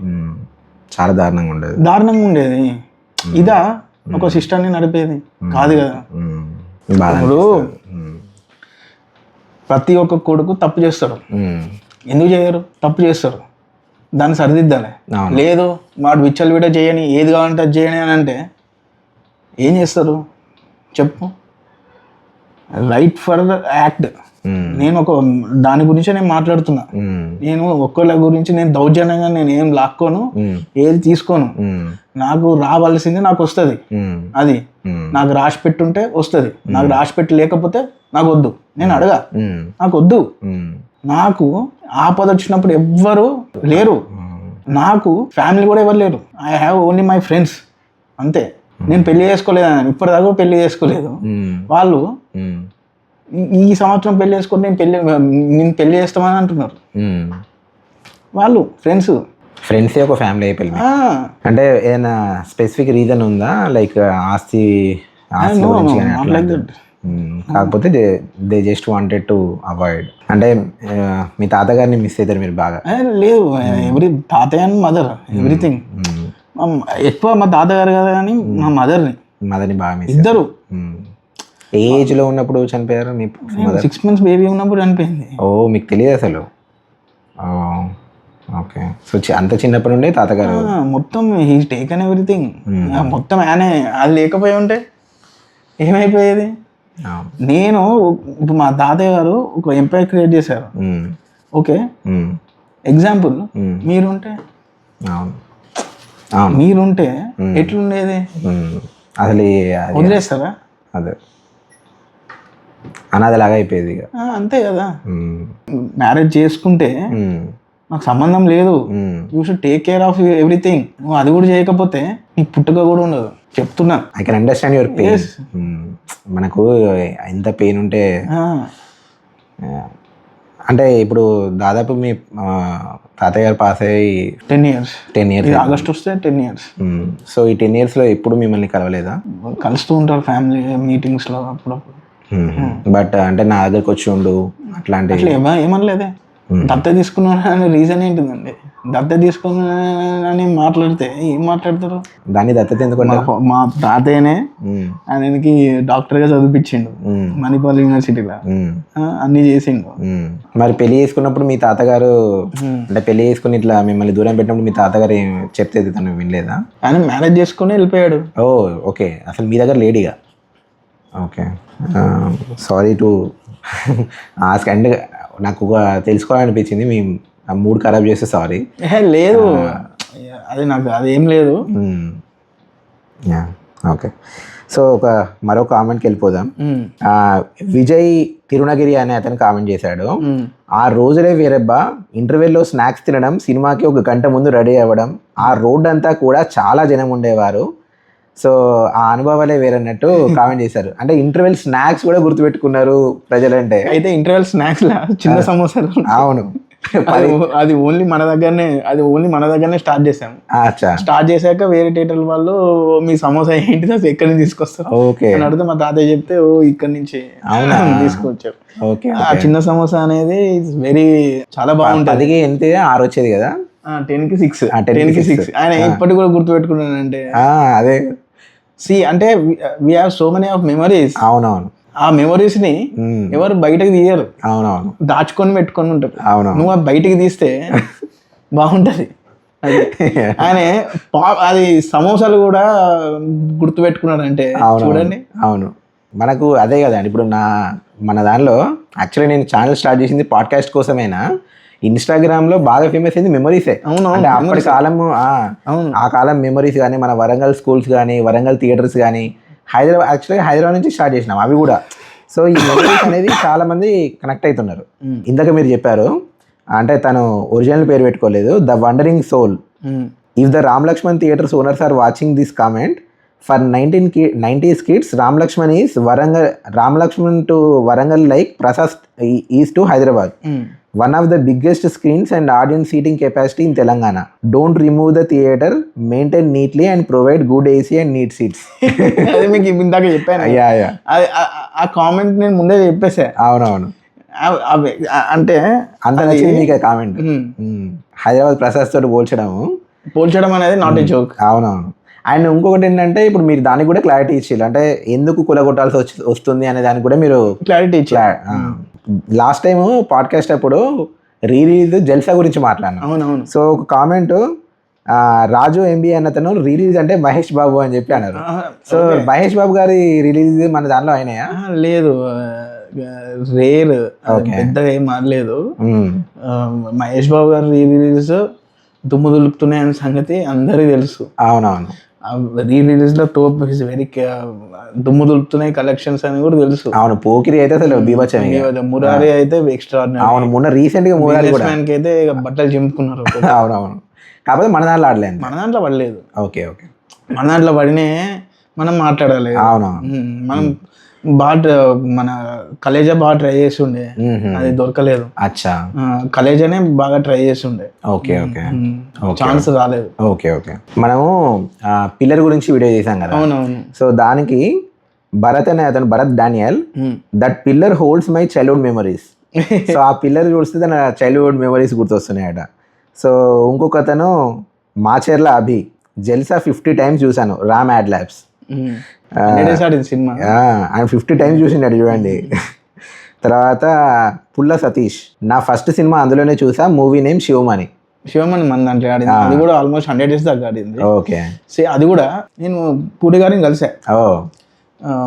చాలా దారుణంగా ఉండేది. ఇదా ఒక సిస్టర్ని నడిపేది కాదు కదా. ఇప్పుడు ప్రతి ఒక్క కొడుకు తప్పు చేస్తాడు. ఎందుకు చేయరు? తప్పు చేస్తారు, దాన్ని సరిదిద్దాలి. లేదు వాడు విచ్చలు విడ చేయని, ఏది కావాలంటే అది చేయని అని అంటే ఏం చేస్తారు చెప్పు? Right for act. నేను దాని గురించి నేను మాట్లాడుతున్నా. నేను ఒక్కళ్ళ గురించి నేను దౌర్జన్యంగా నేను ఏం లాక్కోను, ఏది తీసుకోను. నాకు రావాల్సింది నాకు వస్తుంది. అది నాకు రాసి పెట్టుంటే వస్తుంది. నాకు రాసి పెట్టి లేకపోతే నాకు వద్దు. నేను అడగా, నాకు వద్దు. నాకు ఆపద వచ్చినప్పుడు ఎవ్వరు లేరు. నాకు ఫ్యామిలీ కూడా ఎవరు లేరు. I have only my friends, అంతే. నేను పెళ్లి చేసుకోలేదు, ఇప్పటిదాకా పెళ్లి చేసుకోలేదు. వాళ్ళు ఈ సంవత్సరం పెళ్లి చేసుకొని నేను పెళ్లి చేస్తామని అంటున్నారు. వాళ్ళు ఫ్రెండ్స్ ఒక ఫ్యామిలీ అయిపోయింది. అంటే ఏదైనా స్పెసిఫిక్ రీజన్ ఉందా, లైక్ ఆస్తి కాకపోతే they just wanted to avoid? అంటే మీ తాతగారిని మిస్ అవుతారు మీరు బాగా? లేదు, తాతయ్య అండ్ మదర్ ఎవ్రీథింగ్. ఎక్కువ మా తాతగారు కదా, కానీ మా మదర్ని బాగా మిస్. ఇద్దరు ఏ ఏజ్ లో ఉన్నప్పుడు చనిపోయారు? మీ 6 months బేబీ ఉన్నప్పుడు చనిపోయింది. ఓ, మీకు తెలియదు అసలు? ఓకే. సో అంత చిన్నప్పటి నుండి తాతగారు మొత్తం హీ టేకన్ ఎవ్రీథింగ్. మొత్తం ఆయన, అది లేకపోయి ఉంటే ఏమైపోయేది? నేను ఇప్పుడు మా తాతయ్య గారు ఒక ఎంపైర్ క్రియేట్ చేశారు. ఓకే, ఎగ్జాంపుల్ మీరుంటే ఎట్లుండేది? అసలు వదిలేస్తారా? అదే అనాథలాగా అయిపోయేది. అంతే కదా. మ్యారేజ్ చేసుకుంటే నాకు సంబంధం లేదు, you should take care of everything. నువ్వు అది కూడా చేయకపోతే నీకు పుట్టుక కూడా ఉండదు. చెప్తున్నా, I can understand your pain. మనకు ఎంత పెయిన్ ఉంటే అంటే ఇప్పుడు దాదాపు మీ తాతయ్య గారు పాస్ అయ్యి 10 years 10 years. ఇది ఆగస్ట్ వస్తే 10 years. సో ఈ 10 yearsలో ఎప్పుడు మిమ్మల్ని కలవలేదా? కలుస్తూ ఉంటారు ఫ్యామిలీ మీటింగ్స్లో అప్పుడప్పుడు. బట్ అంటే నా దగ్గరకు వచ్చి ఉండు అట్లాంటి అట్లా ఏమనలేదే. దత్త తీసుకున్నాను అనే రీజన్ ఏంటిదండి? దత్త తీసుకున్నానని మాట్లాడితే ఏం మాట్లాడతారు? దాన్ని దత్తత ఎందుకంటే మా తాతయ్యనే ఆయనకి డాక్టర్గా చదివిపించిండు మణిపాల్ యూనివర్సిటీలో, అన్ని చేసిండు. మరి పెళ్లి చేసుకున్నప్పుడు మీ తాతగారు అంటే పెళ్లి చేసుకుని ఇట్లా మిమ్మల్ని దూరం పెట్టినప్పుడు మీ తాతగారు ఏం చెప్తే తను వినలేదా? ఆయన మ్యారేజ్ చేసుకుని వెళ్ళిపోయాడు. ఓ ఓకే, అసలు మీ దగ్గర లేడీగా? Okay, sorry to ask. And నాకు తెలుసుకోవాలనిపించింది, మీ మూడ్ ఖరాబ్ చేస్తే సారీ. లేదు, అది నాకు అదేం లేదు. ఓకే, సో మరో కామెంట్కి వెళ్ళిపోదాం. విజయ్ తిరుణగిరి అనే అతను కామెంట్ చేశాడు, ఆ రోజులే వేరబ్బా, ఇంటర్వెల్లో స్నాక్స్ తినడం, సినిమాకి 1 గంట ముందు రెడీ అవ్వడం, ఆ రోడ్ అంతా కూడా చాలా జనం ఉండేవారు. సో ఆ అనుభవాలే వేరన్నట్టు కామెంట్ చేశారు. అంటే ఇంటర్వెల్ స్నాక్స్ కూడా గుర్తుపెట్టుకున్నారు ప్రజలంటే. అయితే ఇంటర్వెల్ స్నాక్స్ లా చిన్న సమోసాలు. అవును, అది ఓన్లీ మన దగ్గరనే స్టార్ట్ చేసాము. స్టార్ట్ చేశాక వేరే థియేటర్ వాళ్ళు మీ సమోసా ఏంటి అసలు ఎక్కడి నుంచి తీసుకొస్తారు అని అడిగితే మా తాతయ్య చెప్తే ఇక్కడ నుంచి తీసుకొచ్చారు. ఆ చిన్న సమోసా అనేది వెరీ చాలా బాగుంటుంది. అది ఎంత 6 వచ్చేది కదా, 10కి 6. ఆయన ఇప్పటికి కూడా గుర్తు పెట్టుకున్నానంటే అదే అంటే we have so many of memories. అవునవును, ఆ మెమరీస్ ని ఎవరు బయటకు తీయరు. అవునవును, దాచుకొని పెట్టుకొని ఉంటారు. అవును, నువ్వు బయటికి తీస్తే బాగుంటది. ఆయన అది సమోసాలు కూడా గుర్తు పెట్టుకున్నాడంటే చూడండి. అవును, మనకు అదే కదండి. ఇప్పుడు మన దానిలో యాక్చువల్లీ నేను ఛానల్ స్టార్ట్ చేసింది పాడ్కాస్ట్ కోసమేనా. ఇన్స్టాగ్రామ్ లో బాగా ఫేమస్ అయింది మెమరీసే. అంటే అప్పటి కాలము ఆ కాలం మెమరీస్ కానీ, మన వరంగల్ స్కూల్స్ కానీ, వరంగల్ థియేటర్స్ కానీ, హైదరాబాద్ నుంచి స్టార్ట్ చేసినాం అవి కూడా. సో ఈ మెమరీస్ అనేది చాలా మంది కనెక్ట్ అవుతున్నారు. ఇందాక మీరు చెప్పారు, అంటే తను ఒరిజినల్ పేరు పెట్టుకోలేదు, the wandering soul. If the Ram Laxman theatres owners are watching this comment, for 90s kids, Ram Lakshman is Ram Lakshman to Warangal like Prasad is to Hyderabad. One of the biggest screens and audience seating capacity in Telangana. Don't remove the theater, maintain neatly and provide good AC and neat seats. అది మీకు ఇందాక చెప్పాను. ఆ comment నేను ముందే చెప్పేసా. అవునవును, అంటే అంత నచ్చింది మీకు ఆ కామెంట్. హైదరాబాద్ ప్రసాద్ తోటి పోల్చడం అనేది నాట్ ఏ జోక్. అవునవును. అండ్ ఇంకొకటి ఏంటంటే, ఇప్పుడు మీరు దానికి కూడా క్లారిటీ ఇచ్చారు, అంటే ఎందుకు కులగొట్టాల్సి వస్తుంది అనే దానికి కూడా మీరు క్లారిటీ ఇచ్చారు. లాస్ట్ టైం పాడ్కాస్ట్ అప్పుడు రిలీజ్ జల్సా గురించి మాట్లాడినాం. అవునవును. సో ఒక కామెంట్, రాజు ఎంబీ అన్నతను రిలీజ్ అంటే మహేష్ బాబు అని చెప్పి అన్నారు. సో మహేష్ బాబు గారి రిలీజ్ మన దానిలో అయినాయా? లేదు, రేర్, పెద్దగా ఏం మారలేదు. మహేష్ బాబు గారి రిలీజ్ దుమ్ము దులుపుతున్నాయి అనే సంగతి అందరికీ తెలుసు. అవునవును, రిలీజ్ లో టోప్ వెరీ దుమ్ము దులుపుతున్నాయి కలెక్షన్స్ అని కూడా తెలుసు. అవును, పోకిరి అయితే అసలు బీభత్సం, మురారి అయితే ఎక్స్ట్రాడినరీ. అవును, మొన్న రీసెంట్ గా మురారి కూడా అయితే బట్టలు చింపుకున్నారు. అవునవును, కాకపోతే మన దాంట్లో ఆడలేదు. మన దాంట్లో పడలేదు. ఓకే, మన దాంట్లో పడినే మనం మాట్లాడాలి. అవునవును, మనం మన కలేజా బాగా ట్రై చేసి ఉండే, అది దొరకలేదు. అచ్చా, కలేజానే బాగా ట్రై చేసి ఉండే. ఓకే, ఛాన్స్ రాలేదు. ఓకే, మనము పిల్లర్ గురించి వీడియో చేసాం కదా. అవునవును. సో దానికి భరత్ అనే అతను, Bharat Daniel, that pillar holds my childhood memories. So ఆ పిల్లర్ చూస్తే తన చైల్డ్హుడ్ మెమరీస్ గుర్తొస్తున్నాయట. సో ఇంకొక అతను మాచెర్ల అభి, జెల్సా 50 times చూసాను, రామ్ యాడ్ ల్యాబ్స్. సినిమా ఆయన 50 times చూసిండు చూడండి. తర్వాత పుల్ల సతీష్, నా ఫస్ట్ సినిమా అందులోనే చూసా, మూవీ నేమ్ శివమణి. మన దాంట్లో ఆడింది, అది కూడా ఆల్మోస్ట్ 100 days దాకా ఆడింది. ఓకే, అది కూడా నేను పూడి గారిని కలిసా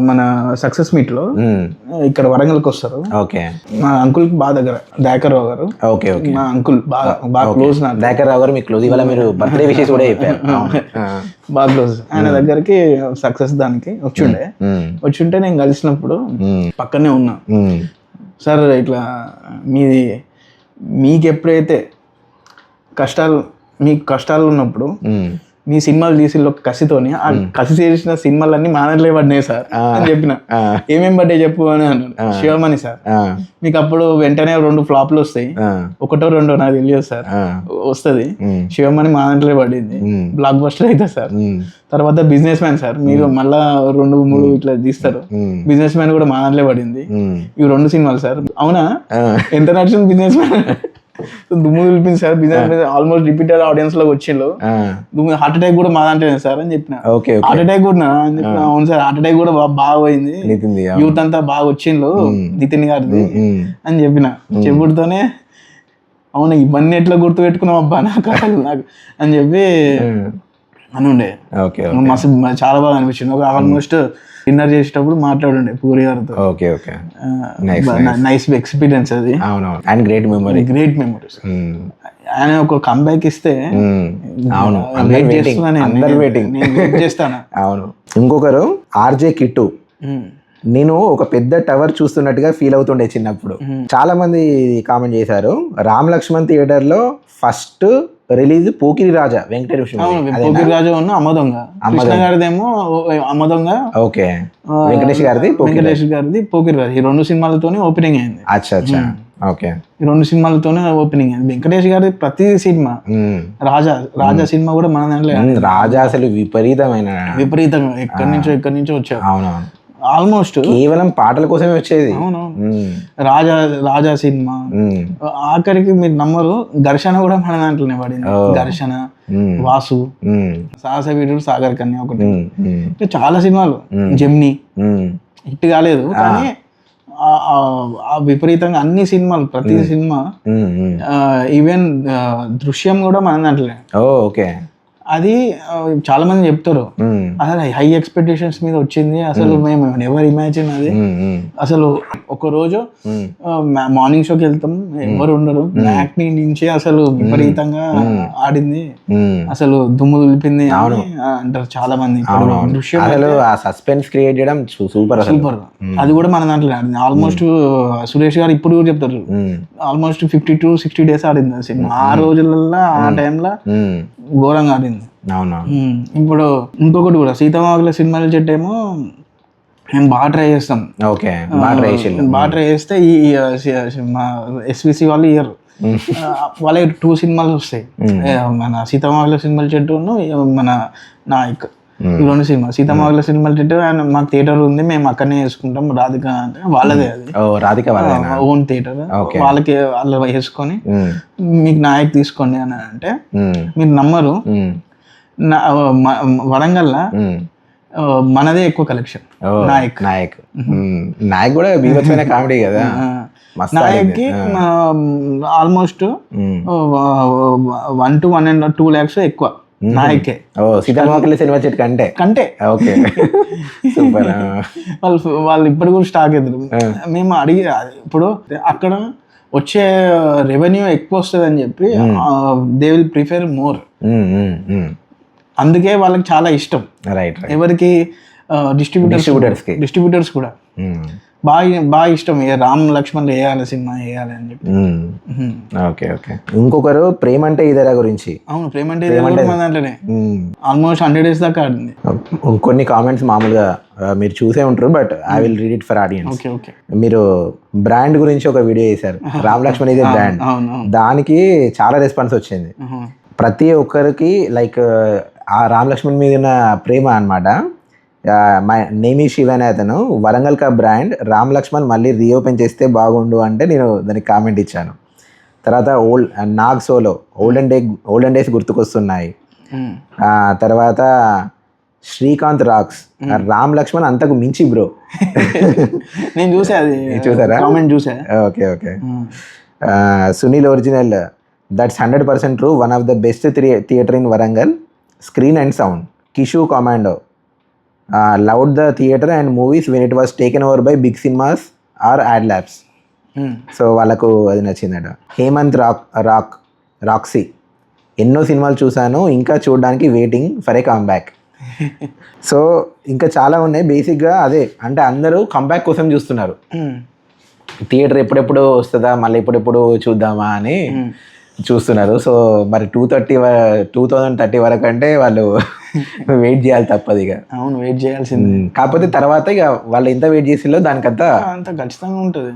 మన సక్సెస్ మీట్ లో. ఇక్కడ వరంగల్కి వస్తారు. ఓకే, మా అంకుల్ బాగా దగ్గర, దయాకర్ రావు గారు. ఓకే, మా అంకుల్ బాగా క్లోజ్. దయాకర్ రావు గారు మీ క్లోజ్, ఇవాళ మీరు బర్త్డే విషెస్ కూడా చెప్పారు. బాగా క్లోజ్. ఆయన దగ్గరికి సక్సెస్ దానికి వచ్చింటే నేను కలిసినప్పుడు పక్కనే ఉన్నా. సార్ ఇట్లా మీకు ఎప్పుడైతే మీకు కష్టాలు ఉన్నప్పుడు మీ సినిమాలు తీసి ఒక కసితోని ఆ కసి చేసిన సినిమాలన్నీ మానట్లే పడినాయి సార్ అని చెప్పిన. ఏమేం పడ్డాయి చెప్పు అని అన్నాడు. శివమణి సార్, మీకు అప్పుడు వెంటనే 2 ఫ్లాప్లు వస్తాయి, 1 2 నాకు తెలియదు సార్, వస్తుంది. శివమణి మానట్లే పడింది, బ్లాక్ బస్టర్ అవుతుంది సార్. తర్వాత బిజినెస్ మ్యాన్ సార్, మీరు మళ్ళా 2 3 ఇట్లా తీస్తారు. బిజినెస్ మ్యాన్ కూడా మానట్లే పడింది. ఇవి 2 సినిమాలు సార్. అవునా, ఎంత నడిచింది బిజినెస్ మ్యాన్? దుమ్ము దులిపింది sir. Business almost repeated audience లో వచ్చిండు. దుమ్ము హార్ట్ అటాక్ కూడా మాదంటే సార్ అని చెప్పిన. హార్ట్ అటాక్ కూడా అని చెప్పిన. అవును సార్, హార్ట్ అటాక్ కూడా బాగా పోయింది, యూత్ అంతా బాగా వచ్చిండు నితిన్ గారిది అని చెప్పిన. చెప్పుడుతోనే అవును ఇవన్నీ ఎట్లా గుర్తు పెట్టుకున్నాం అబ్బా నాకు అని చెప్పి అని ఉండే. మస్తు చాలా బాగా అనిపించింది. ఒక ఆల్మోస్ట్ డిన్నర్ చేసేటప్పుడు మాట్లాడుండే పూరి గారితో. నైస్ ఎక్స్పీరియన్స్ అది. And great memories. ఆయన ఒక కంబ్యాక్ ఇస్తే చేస్తాను. అవును. ఇంకొకరు ఆర్జే కిట్టు, నేను ఒక పెద్ద టవర్ చూస్తున్నట్టుగా ఫీల్ అవుతుండే చిన్నప్పుడు. చాలా మంది కామెంట్ చేశారు. రామ్ లక్ష్మణ్ థియేటర్ లో ఫస్ట్ రిలీజ్ పోకిరి రాజా వెంకటేశ్వర. పోకిరి రాజా ఉన్న అమ్మదొంగ, కృష్ణ గారిదేమో అమ్మదొంగ. ఓకే, వెంకటేష్ గారిది పోకిరి రాజా. ఈ 2 సినిమాలతోనే ఓపెనింగ్ అయింది. అచ్చా. ఓకే, ఈ 2 సినిమాలతోనే ఓపెనింగ్ అయింది. వెంకటేష్ గారి ప్రతి సినిమా, రాజా సినిమా కూడా మన దాంట్లో. రాజా అసలు విపరీతంగా ఎక్కడి నుంచో వచ్చారు. అవునవును, ఆల్మోస్ట్ కేవలం పాటల కోసమే వచ్చేది. అవునవును. రాజా సినిమా ఆఖరికి మీరు నమ్మరు, ఘర్షణ కూడా మన దాంట్లోనే పడింది. ఘర్షణ, వాసు, సాహస వీరుడు, సాగర్ కన్య ఒకటి. చాలా సినిమాలు. జెమ్నీ హిట్ కాలేదు కానీ విపరీతంగా అన్ని సినిమాలు, ప్రతి సినిమా. ఈవెన్ దృశ్యం కూడా మన దాంట్లోనే. ఓకే, అది చాలా మంది చెప్తారు అసలు హై ఎక్స్పెక్టేషన్స్ మీద వచ్చింది. అసలు మేము ఎవరు ఇమాజిన్ అది. అసలు ఒక రోజు మార్నింగ్ షోకి వెళ్తాం, ఎవరు ఉండరు, యాక్ని నుంచి అసలు విపరీతంగా ఆడింది, అసలు దుమ్ము దులిపింది అంటారు చాలా మంది. సస్పెన్స్ క్రియేట్ చేయడం సూపర్. అది కూడా మన దాంట్లో ఆడింది. ఆల్మోస్ట్ సురేష్ గారు ఇప్పుడు కూడా చెప్తారు ఆల్మోస్ట్ 50 to 60 days ఆడింది ఆ సినిమా. ఆ రోజులలో ఆ టైంలో ఘోరంగా ఆడింది. ఇప్పుడు ఇంకొకటి కూడా సీతామాకుల సినిమాల చెట్టు ఏమో మేము బాగా ట్రై చేస్తాం. బాగా ట్రై చేస్తే ఈ ఎస్విసి వాళ్ళు ఇయ్యరు. వాళ్ళకి 2 సినిమాలు వస్తాయి, మన సీతామాకుల సినిమాల చెట్టు, మన నాయక్. ఈ 2 సినిమా. సీతామాకుల సినిమాల చెట్టు మాకు థియేటర్ ఉంది, మేము అక్కడనే వేసుకుంటాం. రాధిక అంటే వాళ్ళదే, అది ఓన్ థియేటర్. వాళ్ళకి వాళ్ళు వేసుకొని మీకు నాయక్ తీసుకోండి అని అంటే మీరు నమ్మరు, వరంగల్లో మనదే ఎక్కువ కలెక్షన్. నాయక్ కూడా బీభత్సమైన కామెడీ కదా. నాయక్కి ఆల్మోస్ట్ 1 to 1.2 lakhs ఎక్కువ నాయకే. సీతామాకుల సినిమా చెట్టు కంటే ఓకే, సూపర్. వాళ్ళు ఇప్పుడు కూడా స్టాక్ ఎదురు. మేము అడిగి ఇప్పుడు అక్కడ వచ్చే రెవెన్యూ ఎక్కువ వస్తుంది అని చెప్పి దే విల్ ప్రిఫర్ మోర్. అందుకే వాళ్ళకి చాలా ఇష్టం. ఎవరికి? డిస్ట్రిబ్యూటర్స్ కూడా బాగా ఇష్టం. రామ్ లక్ష్మణ్ వేయాలి సినిమా వేయాలి అని చెప్పి. ఓకే. ఇంకొకరు ప్రేమ అంటే ఇదేరా గురించి. అవును, ప్రేమ అంటే మన దాంట్లోనే ఆల్మోస్ట్ 100 days దాకా ఆడింది. కొన్ని కామెంట్స్ మామూలుగా మీరు చూసే ఉంటారు, but I will read it for audience. మీరు బ్రాండ్ గురించి ఒక వీడియో చేశారు, రామ్ లక్ష్మణ్ ఇదే బ్రాండ్. దానికి చాలా రెస్పాన్స్ వచ్చింది. ప్రతి ఒక్కరికి లైక్ ఆ రామ్ లక్ష్మణ్ మీద ఉన్న ప్రేమ అనమాట. మై నేమ్ ఈ శివ అనే అతను, వరంగల్ కా బ్రాండ్ రామ్ లక్ష్మణ్ మళ్ళీ రీఓపెన్ చేస్తే బాగుండు అంటే నేను దానికి కామెంట్ ఇచ్చాను. తర్వాత నాగ్ సోలో ఓల్డెన్ డేస్ గుర్తుకొస్తున్నాయి. తర్వాత శ్రీకాంత్ రాక్స్ రామ్ లక్ష్మణ్ అంతకు మించి బ్రో. నేను చూసా, అది చూసారా? కామెంట్ చూసా. Okay. Sunil original, that's 100% true, one of the best theatre in Warangal, screen and sound. Kishu commando, loved the theatre and movies when it was taken over by Big Cinemas or Adlabs. So వాళ్ళకు అది నచ్చిందట. Hemant Roxy, ఎన్నో సినిమాలు చూశాను, ఇంకా చూడడానికి waiting for a comeback. So ఇంకా చాలా ఉన్నాయి. బేసిక్గా అదే అంటే అందరూ కంబ్యాక్ కోసం చూస్తున్నారు. థియేటర్ ఎప్పుడెప్పుడు వస్తుందా, మళ్ళీ ఎప్పుడెప్పుడు చూద్దామా అని చూస్తున్నారు. సో మరి 2030 వరకు అంటే వాళ్ళు వెయిట్ చేయాలి తప్పదు ఇక. అవును, వెయిట్ చేయాల్సింది. కాకపోతే తర్వాత ఇక వాళ్ళు ఎంత వెయిట్ చేసిలో దానికంతా అంత ఖచ్చితంగా ఉంటుంది.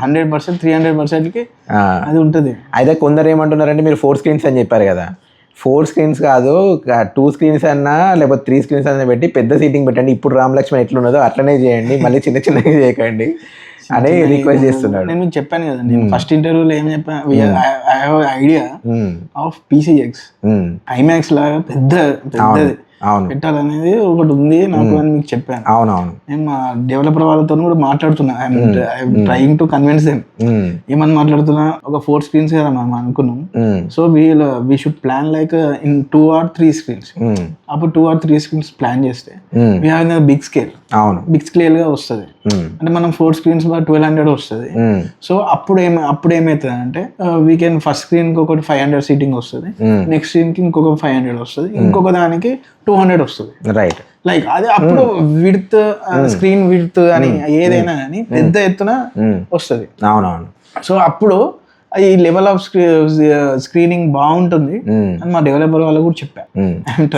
100%, 300%కి అది ఉంటుంది. అయితే కొందరు ఏమంటున్నారంటే మీరు 4 స్క్రీన్స్ అని చెప్పారు కదా, 4 స్క్రీన్స్ కాదు 2 స్క్రీన్స్ అన్నా లేకపోతే 3 స్క్రీన్స్ అన్నా పెట్టి పెద్ద సీటింగ్ పెట్టండి. ఇప్పుడు రామ్ లక్ష్మణ్ ఎట్లున్నదో అట్లనే చేయండి, మళ్ళీ చిన్నగా చేయకండి అని రిక్వెస్ట్ చేస్తున్నాడు. నేను మీకు చెప్పాను కదా, నేను ఫస్ట్ ఇంటర్వ్యూలో ఏం చెప్పాను, I have idea of PCX IMAX లాగా పెద్దది పెట్టాలనేది ఒకటి ఉంది నాకు అని మీకు చెప్పాను. అవునవును. నేను మా డెవలపర్ వాళ్ళతో కూడా మాట్లాడుతున్నా, I'm trying to convince them. ఏమని మాట్లాడుతున్నా, ఒక 4 స్క్రీన్స్ కదా మనం అనుకున్నాం, so we should plan like in 2 or 3 screens. అప్పుడు 2 or 3 స్క్రీన్స్ ప్లాన్ చేస్తే we have big scale, big scale గా వస్తుంది. అంటే మనం 4 స్క్రీన్స్ 1200 వస్తుంది. సో అప్పుడు ఏమవుతుంది అంటే వీ కెన్ ఫస్ట్ స్క్రీన్ కి ఒకటి 500 సీటింగ్ వస్తుంది, నెక్స్ట్ స్క్రీన్ కి ఇంకొక 500 వస్తుంది, ఇంకొక దానికి 200 వస్తుంది. రైట్, లైక్ అదే అప్పుడు విడ్త్, స్క్రీన్ విడ్త్ అని ఏదైనా కానీ పెద్ద ఎత్తున వస్తుంది. అవునవును. సో అప్పుడు ఈ లెవెల్ ఆఫ్ స్క్రీనింగ్ బాగుంటుంది అని మా డెవలపర్ వాళ్ళు కూడా చెప్పారు. I'm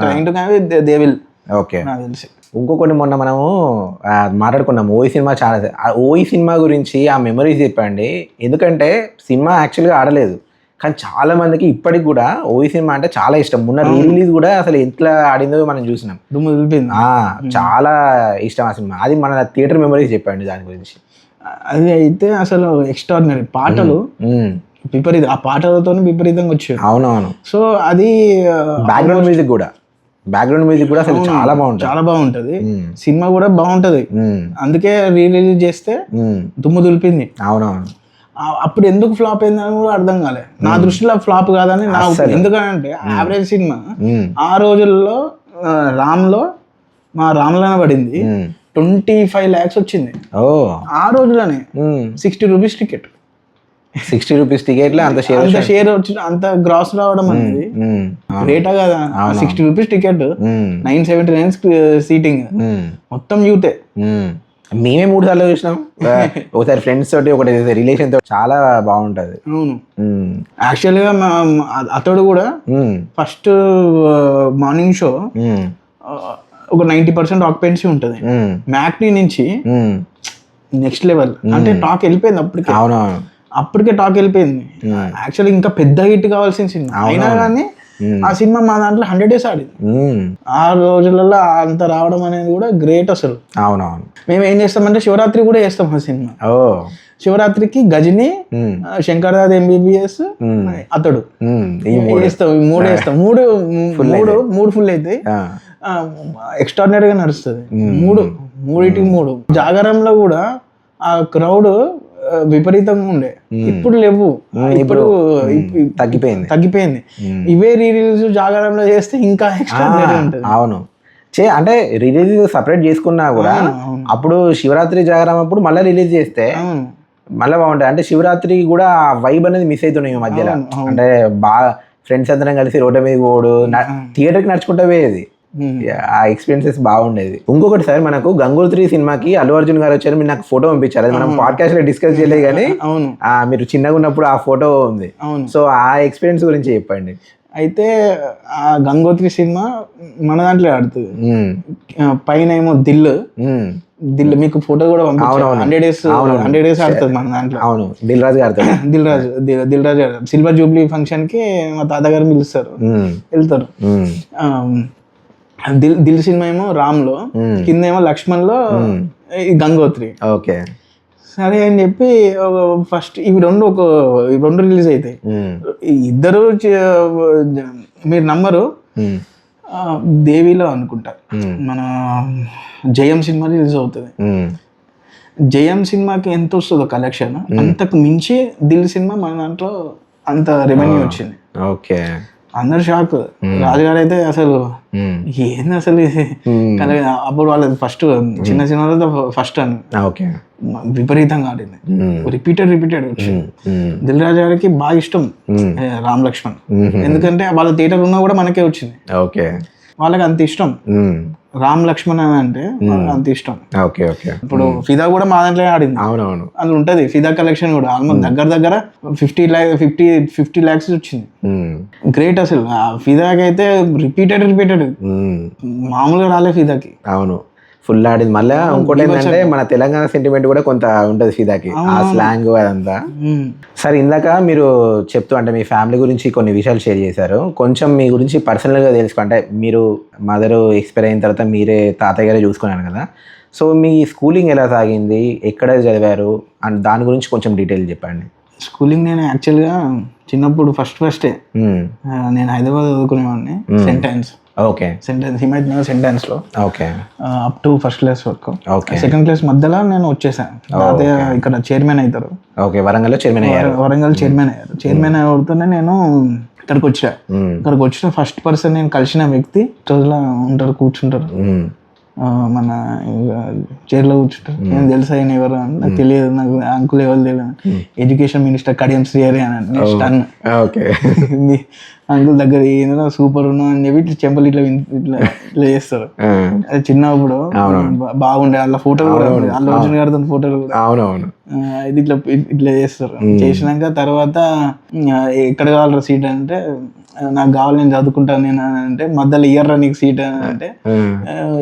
trying to convince they will. Okay, నాకు తెలిసి. ఇంకొకటి మొన్న మనము మాట్లాడుకున్నాం ఓయి సినిమా చాలా, ఓయి సినిమా గురించి ఆ మెమరీస్ చెప్పండి. ఎందుకంటే సినిమా యాక్చువల్గా ఆడలేదు, కానీ చాలా మందికి ఇప్పటికి కూడా ఓయి సినిమా అంటే చాలా ఇష్టం. మొన్న రిలీజ్ కూడా అసలు ఎట్లా ఆడిందో మనం చూసినాం, చాలా ఇష్టం ఆ సినిమా. అది మన థియేటర్ మెమరీస్ చెప్పండి దాని గురించి. అది అయితే అసలు ఎక్స్ట్రాడినరీ పాటలు, విపరీతం ఆ పాటలతో విపరీతంగా వచ్చాయి. అవునవును. సో అది బ్యాక్గ్రౌండ్ మ్యూజిక్ కూడా అసలు చాలా బాగుంటది. సినిమా కూడా బాగుంటది, అందుకే రిలీజ్ చేస్తే దుమ్ము దులిపింది. అవునవును. అప్పుడు ఎందుకు ఫ్లాప్ అయిందని కూడా అర్థం కాలే నా దృష్టిలో. ఫ్లాప్ కాదని నా, ఎందుకంటే యావరేజ్ సినిమా ఆ రోజుల్లో రామ్లోనే పడింది 25 lakhs వచ్చింది ఆ రోజులోనే. 60 రూపీస్ టికెట్, 60 రూపీస్ టికెట్ లో అంత షేర్ వచ్చి అంత గ్రాస్ రావడం అనేది రేటా కదా. 60 రూపీస్ టికెట్, 979 సీటింగ్, మొత్తం యూతే. మేమే 3 సార్లు చూసినాం, ఒకసారి ఫ్రెండ్స్ తోటి, ఒకటి రిలేషన్ తోటి. చాలా బాగుంటది. అవును. యాక్చువల్ గా అతడు కూడా ఫస్ట్ మార్నింగ్ షో ఒక 90% ఆక్యుపెన్సీ ఉంటుంది. మ్యాక్నీ నుంచి నెక్స్ట్ లెవెల్ అంటే టాక్ వెళ్ళిపోయింది అప్పటికే. అప్పటికే టాక్ వెళ్ళిపోయింది. యాక్చువల్లీ ఇంకా పెద్ద హిట్ కావాల్సిన సినిమా అయినా కానీ ఆ సినిమా మా దాంట్లో 100 days ఆడింది. ఆ రోజులలో అంత రావడం అనేది కూడా గ్రేట్ అసలు. అవునవును. మేము ఏం చేస్తామంటే శివరాత్రి కూడా చేస్తాం ఆ సినిమా. శివరాత్రికి గజని, శంకర్దాద్ MBBS, అతడు వేస్తాం. మూడు ఫుల్ అయితే ఎక్స్ట్రాడినరీగా నడుస్తుంది. మూడింటికి 3 జాగారంలో కూడా ఆ క్రౌడ్ విపరీతంగా ఉండే. ఇప్పుడు లేవు, ఇప్పుడు తగ్గిపోయింది. ఇవే రిలీజ్ జాగారంలో చేస్తే ఇంకా ఎక్స్ట్రాడినరీ ఉంటుంది. అవును. అంటే రిలీజ్ సపరేట్ చేసుకున్నా కూడా అప్పుడు శివరాత్రి జాగారం అప్పుడు మళ్ళీ రిలీజ్ చేస్తే మళ్ళీ బాగుంటుంది. అంటే శివరాత్రి కూడా ఆ వైబ్ అనేది మిస్ అవుతున్నాయి ఈ మధ్యలో. అంటే బాగా ఫ్రెండ్స్ అందరం కలిసి రోడ్డు మీద పోడు, థియేటర్కి నడుచుకుంటూ పోయేది. ఆ ఎక్స్పీరియన్సెస్ బాగుండేది. ఇంకొకటి సార్, మనకు గంగోత్రి సినిమాకి అల్లు అర్జున్ గారు వచ్చారు, మీరు నాకు ఫోటో పంపించారు. అది మనం పాడ్కాస్ట్ లో డిస్కస్ చేయలేదు, కానీ మీరు చిన్నగా ఉన్నప్పుడు ఆ ఫోటో ఉంది. సో ఆ ఎక్స్పీరియన్స్ గురించి చెప్పండి. అయితే ఆ గంగోత్రి సినిమా మన దాంట్లో ఆడుతుంది. పైన ఏమో దిల్ మీకు ఫోటో కూడా పంపించాను. 100 days ఆడుతుంది మన దాంట్లో. అవును, Dil Raju ఆడుతాడు. Silver Jubilee function కి మా తాతగారు పిలుస్తారు, వెళ్తారు. దిల్ సినిమా ఏమో రామ్లో, కింద ఏమో లక్ష్మణ్లో గంగోత్రి. ఓకే, సరే అని చెప్పి ఫస్ట్ ఇవి రెండు రిలీజ్ అవుతాయి. ఇద్దరు మీరు నమ్మరు, దేవిలో అనుకుంటా మన జయం సినిమా రిలీజ్ అవుతుంది. జయం సినిమాకి ఎంత వస్తుందో కలెక్షన్, అంతకు మించి దిల్ సినిమా మన దాంట్లో అంత రెవెన్యూ వచ్చింది. ఓకే, అందరు షాక్. రాజుగారు అయితే అసలు ఏంది అసలు అప్పుడు వాళ్ళది ఫస్ట్ చిన్న సినిమాలతో ఫస్ట్ అని విపరీతంగా ఆడింది. రిపీటెడ్ వచ్చింది. దిల్ రాజు గారికి బాగా ఇష్టం రామ్ లక్ష్మణ్, ఎందుకంటే వాళ్ళ థియేటర్ ఉన్నా కూడా మనకే వచ్చింది. ఓకే, వాళ్ళకి అంత ఇష్టం. రామ్ లక్ష్మణ్ అని అంటే అంత ఇష్టం. Okay okay. ఇప్పుడు ఫిదా కూడా మా దాంట్లో ఆడింది. అవునవును. అది ఉంటది ఫిదా కలెక్షన్ కూడా ఆల్మోస్ట్ దగ్గర 50 lakhs వచ్చింది. గ్రేట్ అసలు. ఫిదాకి అయితే రిపీటెడ్ మామూలుగా రాలే ఫిదాకి. అవును, ఫుల్ ఆడింది. మళ్ళీ ఇంకోటి ఏంటంటే మన తెలంగాణ సెంటిమెంట్ కూడా కొంత ఉంటుంది ఫిదాకి, ఆ స్లాంగ్ అదంతా. సరే, ఇందాక మీరు చెప్తూ అంటే మీ ఫ్యామిలీ గురించి కొన్ని విషయాలు షేర్ చేశారు. కొంచెం మీ గురించి పర్సనల్గా తెలుసుకుంటే, మీరు మదర్ ఎక్స్పైర్ అయిన తర్వాత మీరే తాతయ్య గారే చూసుకున్నాను కదా, సో మీ స్కూలింగ్ ఎలా సాగింది, ఎక్కడ చదివారు అండ్ దాని గురించి కొంచెం డీటెయిల్ చెప్పండి. స్కూలింగ్ నేను యాక్చువల్గా చిన్నప్పుడు ఫస్టే నేను హైదరాబాద్ చదువుకునేవాడిని. ఓకే. హిమాయత్ నగర్ సెంటెన్స్లో. Okay. Up to first class వరకు. ఓకే. సెకండ్ క్లాస్ మధ్యలో నేను వచ్చేసాను. తాతయ్య ఇక్కడ చైర్మన్ అవుతారు. ఓకే, వరంగల్లో చైర్మన్ అయ్యారు. వరంగల్ చైర్మన్ అయ్యారు. చైర్మన్ అవుతూనే నేను ఇక్కడికి వచ్చిన ఫస్ట్ పర్సన్ నేను కలిసిన వ్యక్తి రోజులో ఉంటారు, కూర్చుంటారు మన చైర్లో కూర్చుంటారు. నేను తెలుసా ఆయన ఎవరు అని నాకు తెలియదు, నాకు అంకుల్ ఎవరు తెలియదు. ఎడ్యుకేషన్ మినిస్టర్ కడియం శ్రీహరి అని నెక్స్ట్ అన్న. ఓకే. అంకుల్ దగ్గర ఏందో సూపర్ ఉన్నావు అని చెప్పి ఇట్లా చెంపలు ఇట్లా చేస్తారు. అది చిన్నప్పుడు బాగుండే. వాళ్ళ ఫోటోలు కూడా అల్లు అర్జున్ గారితో ఫోటోలు కూడా. అవునవును. ఇది ఇట్లా చేస్తారు. చేసినాక తర్వాత ఎక్కడ కావాలి సీట్ అంటే, నాకు కావాలి నేను చదువుకుంటాను నేను అని అంటే, మధ్యలో ఇయర్రా నీకు సీట్ అని అంటే,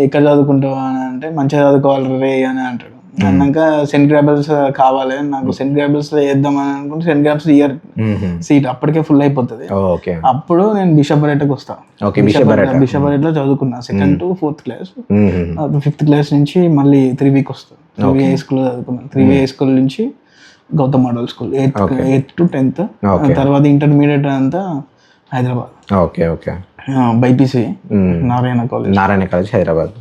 ఎక్కడ చదువుకుంటావు అని అంటే, మంచిగా చదువుకోవాలి రే అని అంటాడు. అన్నాక సెంట్ గ్రాబెల్స్ కావాలి నాకు, సెంట్ గ్రాబెల్స్ వేద్దామని అనుకుంటే సెంట్ గ్రాబెల్స్ ఇయర్ సీట్ అప్పటికే ఫుల్ అయిపోతుంది. అప్పుడు నేను బిషప్ బరేట్కి వస్తాను. బిషప్ బరేట్లో చదువుకున్నా 2nd to 4th class. 5th class నుంచి మళ్ళీ 3 వీక్ వస్తాను. 3 హై స్కూల్ చదువుకున్నాను. 3 హై స్కూల్ నుంచి Gautam model school 8th to 10th. తర్వాత ఇంటర్మీడియట్ అంతా Hyderabad. Okay okay. BiPC Narayana college Hyderabad.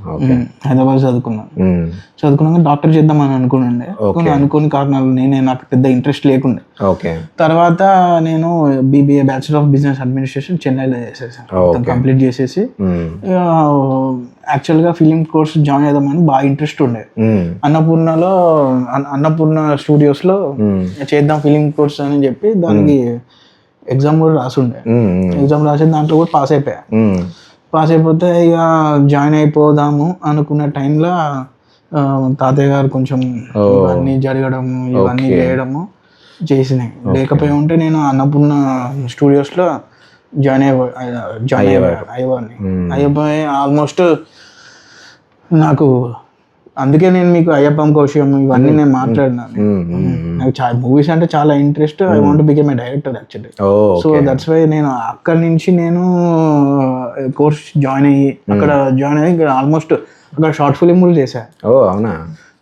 Hyderabad చదువుకున్నాక డాక్టర్ చేద్దామని అనుకుని కారణాలు నాకు పెద్ద ఇంట్రెస్ట్ లేకుండే. తర్వాత నేను BBA bachelor of business administration చెన్నైలో చేసేసాను. కంప్లీట్ చేసేసి యాక్చువల్గా ఫిలిం కోర్స్ జాయిన్ అవుదామని బాగా ఇంట్రెస్ట్ ఉండే. అన్నపూర్ణ స్టూడియోస్లో చేద్దాం ఫిలిం కోర్స్ అని చెప్పి దానికి ఎగ్జామ్ కూడా రాసుండే. ఎగ్జామ్ రాసే దాంట్లో కూడా పాస్ అయిపోతే ఇక జాయిన్ అయిపోదాము అనుకున్న టైంలో తాతయ్య గారు కొంచెం ఇవన్నీ జరగడము ఇవన్నీ చేయడము చేసినాయి. లేకపోయి ఉంటే నేను అన్నపూర్ణ స్టూడియోస్లో జాయిన్ అయ్యేవాడిని. అయిపోయి ఆల్మోస్ట్ నాకు, అందుకే నేను మీకు అయ్యప్పం కౌశం ఇవన్నీ నేను మాట్లాడినాను. నాకు మూవీస్ అంటే చాలా interest. I want become a director actually. So that's why నేను అక్కడి నుంచి నేను కోర్స్ జాయిన్ అయ్యి ఆల్మోస్ట్ అక్కడ షార్ట్ ఫిలిం కూడా చేశాను. అవునా?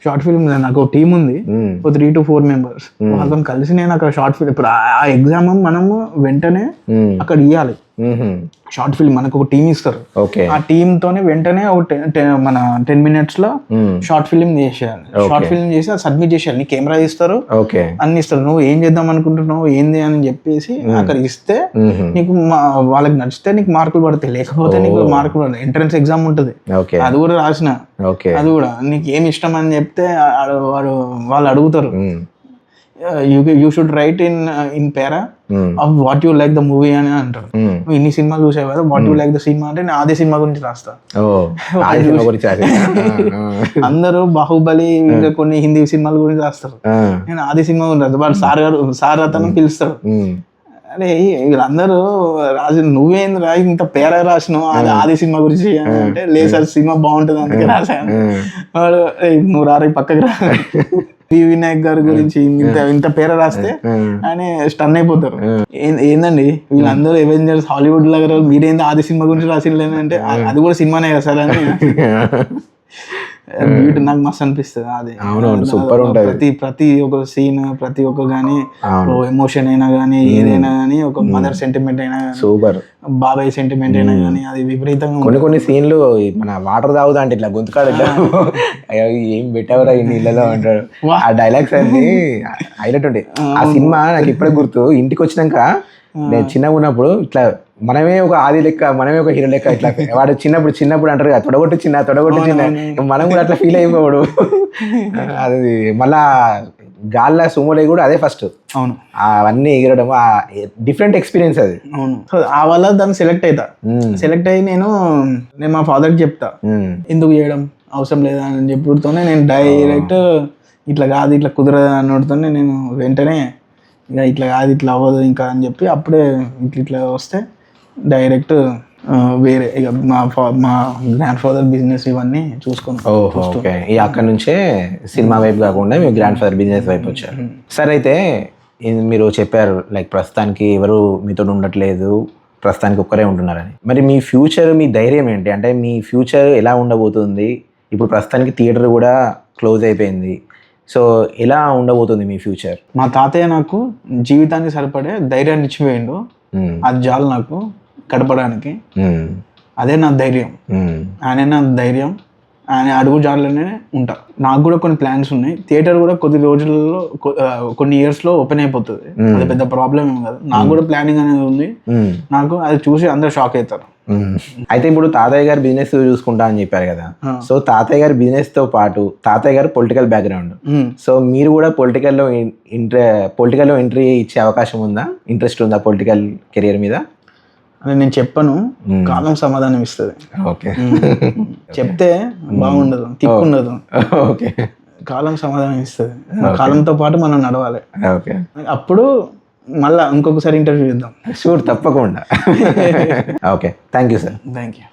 షార్ట్ ఫిల్మ్ నాకు ఒక టీం ఉంది, 3 to 4 members. వాళ్ళతో కలిసి నేను అక్కడ షార్ట్ ఫిల్మ్, ఇప్పుడు ఆ ఎగ్జామ్ మనము వెంటనే అక్కడ ఇవ్వాలి. షార్ట్ ఫిల్మ్ మనకు ఒక టీం ఇస్తారు. ఆ టీమ్ తోనే వెంటనే మన 10 minutes లో షార్ట్ ఫిల్మ్ చేసేయాలి. షార్ట్ ఫిల్మ్ చేసి అది సబ్మిట్ చేసేయాలి. నీ కెమెరా ఇస్తారు, అన్ని ఇస్తారు. నువ్వు ఏం చేద్దాం అనుకుంటున్నావు ఏంది అని చెప్పేసి అక్కడ ఇస్తే నీకు వాళ్ళకి నచ్చితే నీకు మార్కులు పడతాయి, లేకపోతే నీకు మార్కులు పడతాయి. ఎంట్రన్స్ ఎగ్జామ్ ఉంటుంది, అది కూడా రాసిన. అది కూడా నీకు ఏమి ఇష్టం అని చెప్తే వాళ్ళు అడుగుతారు, you should write in para of what you like the movie అని అంటారు. నువ్వు ఇన్ని సినిమాలు చూసావు కదా, what you like the cinema అంటే నేను అదే సినిమా గురించి రాస్తా. అందరూ బాహుబలి ఇంకా కొన్ని హిందీ సినిమాల గురించి రాస్తారు, నేను అదే సినిమా గురించి రాస్తా. వాడు సార్ అతను పిలుస్తాడు, అరే వీళ్ళందరూ రాసి నువ్వేంది రా ఇంత పేరా రాసినావు ఆది సినిమా గురించి అంటే, లేదు సార్ సినిమా బాగుంటుంది అందుకే రాశాను. వాడు నువ్వు రారా పక్కకి రా, పి వినాయక్ గారి గురించి ఇంత పేర రాస్తే ఆయన స్టన్ అయిపోతారు. ఏందండి వీళ్ళందరూ ఎవెంజర్స్ హాలీవుడ్ లాగా మీరేంది ఆది సినిమా గురించి రాసిలేని అంటే, అది కూడా సినిమానే కదా సార్ అని. బ్యూటీ నాకు మస్తు అనిపిస్తుంది. అది సూపర్ ఉంటుంది. ప్రతి ఒక్క సీన్, ప్రతి ఒక్క గానీ ఎమోషన్ అయినా గానీ ఏదైనా గానీ, ఒక మదర్ సెంటిమెంట్ అయినా సూపర్, బాబాయ్ సెంటిమెంట్ అయినా గానీ అది విపరీతంగా. కొన్ని సీన్లు మన వాటర్ తాగుతా అంటే ఇట్లా గొంతుకాడు ఇట్లా ఏం పెట్టావరా ఈ నీళ్ళలో అంటాడు. ఆ డైలాగ్స్ అన్ని హైలైట్ ఉంటాయి. ఆ సినిమా నాకు ఇప్పుడే గుర్తు. ఇంటికి వచ్చినాక నేను చిన్నగా ఉన్నప్పుడు ఇట్లా మనమే ఒక ఆది లెక్క, మనమే ఒక హీరో లెక్క, ఇట్లా వాడు చిన్నప్పుడు అంటారు కదా, తొడగొట్టు చిన్న, మనం కూడా అట్లా ఫీల్ అయిపోయాడు. అది మళ్ళా గాల్లో సుమోలో కూడా అదే ఫస్ట్. అవును అవన్నీ ఎగరడం డిఫరెంట్ ఎక్స్పీరియన్స్ అది. అవును. సో ఆ వల్ల దాన్ని సెలెక్ట్ అవుతా. సెలెక్ట్ అయ్యి నేను మా ఫాదర్కి చెప్తా ఎందుకు చేయడం అవసరం లేదా అని చెప్పుడుతోనే నేను డైరెక్ట్ ఇట్లా కాదు ఇట్లా కుదరదు అన్నతోనే నేను వెంటనే ఇక ఇట్లా కాదు ఇట్లా అవ్వదు ఇంకా అని చెప్పి అప్పుడే ఇట్లా వస్తే డైరెక్ట్ వేరే ఇక మా గ్రాండ్ ఫాదర్ బిజినెస్ ఇవన్నీ చూసుకున్నాం. ఓహో ఓకే. ఇక అక్కడ నుంచే సినిమా వైపు కాకుండా మీ గ్రాండ్ ఫాదర్ బిజినెస్ వైపు వచ్చారు. సరే అయితే మీరు చెప్పారు లైక్ ప్రస్తుతానికి ఎవరు మీతో ఉండట్లేదు, ప్రస్తుతానికి ఒక్కరే ఉంటున్నారని. మరి మీ ఫ్యూచర్, మీ ధైర్యం ఏంటి? అంటే మీ ఫ్యూచర్ ఎలా ఉండబోతుంది? ఇప్పుడు ప్రస్తుతానికి థియేటర్ కూడా క్లోజ్ అయిపోయింది. సో ఎలా ఉండబోతుంది మీ ఫ్యూచర్? మా తాతయ్య నాకు జీవితానికి సరిపడే ధైర్యాన్ని ఇచ్చిపోయిండు. అది చాలు నాకు గడపడానికి. అదే నా ధైర్యం. ఆయన నా ధైర్యం. ఆయన అడుగు జాడలోనే ఉంటా. నాకు కూడా కొన్ని ప్లాన్స్ ఉన్నాయి. థియేటర్ కూడా కొద్ది రోజుల్లో కొన్ని ఇయర్స్లో ఓపెన్ అయిపోతుంది. అది పెద్ద ప్రాబ్లం ఏం కాదు. నాకు కూడా ప్లానింగ్ అనేది ఉంది. నాకు అది చూసి అందరూ షాక్ అవుతారు. అయితే ఇప్పుడు తాతయ్య గారు బిజినెస్ చూసుకుంటా అని చెప్పారు కదా. సో తాతయ్య గారి బిజినెస్ తో పాటు తాతయ్య గారు పొలిటికల్ బ్యాక్గ్రౌండ్. సో మీరు కూడా పొలిటికల్లో ఎంట్రీ ఇచ్చే అవకాశం ఉందా? ఇంట్రెస్ట్ ఉందా పొలిటికల్ కెరియర్ మీద? అని నేను చెప్పను, కాలం సమాధానం ఇస్తుంది. ఓకే. చెప్తే బాగుండదు, తిక్కుండదు. ఓకే. కాలం సమాధానం ఇస్తుంది. కాలంతో పాటు మనం నడవాలి. ఓకే. అప్పుడు మళ్ళీ ఇంకొకసారి ఇంటర్వ్యూ ఇద్దాం. షూర్, తప్పకుండా. Okay, thank you sir. Thank you.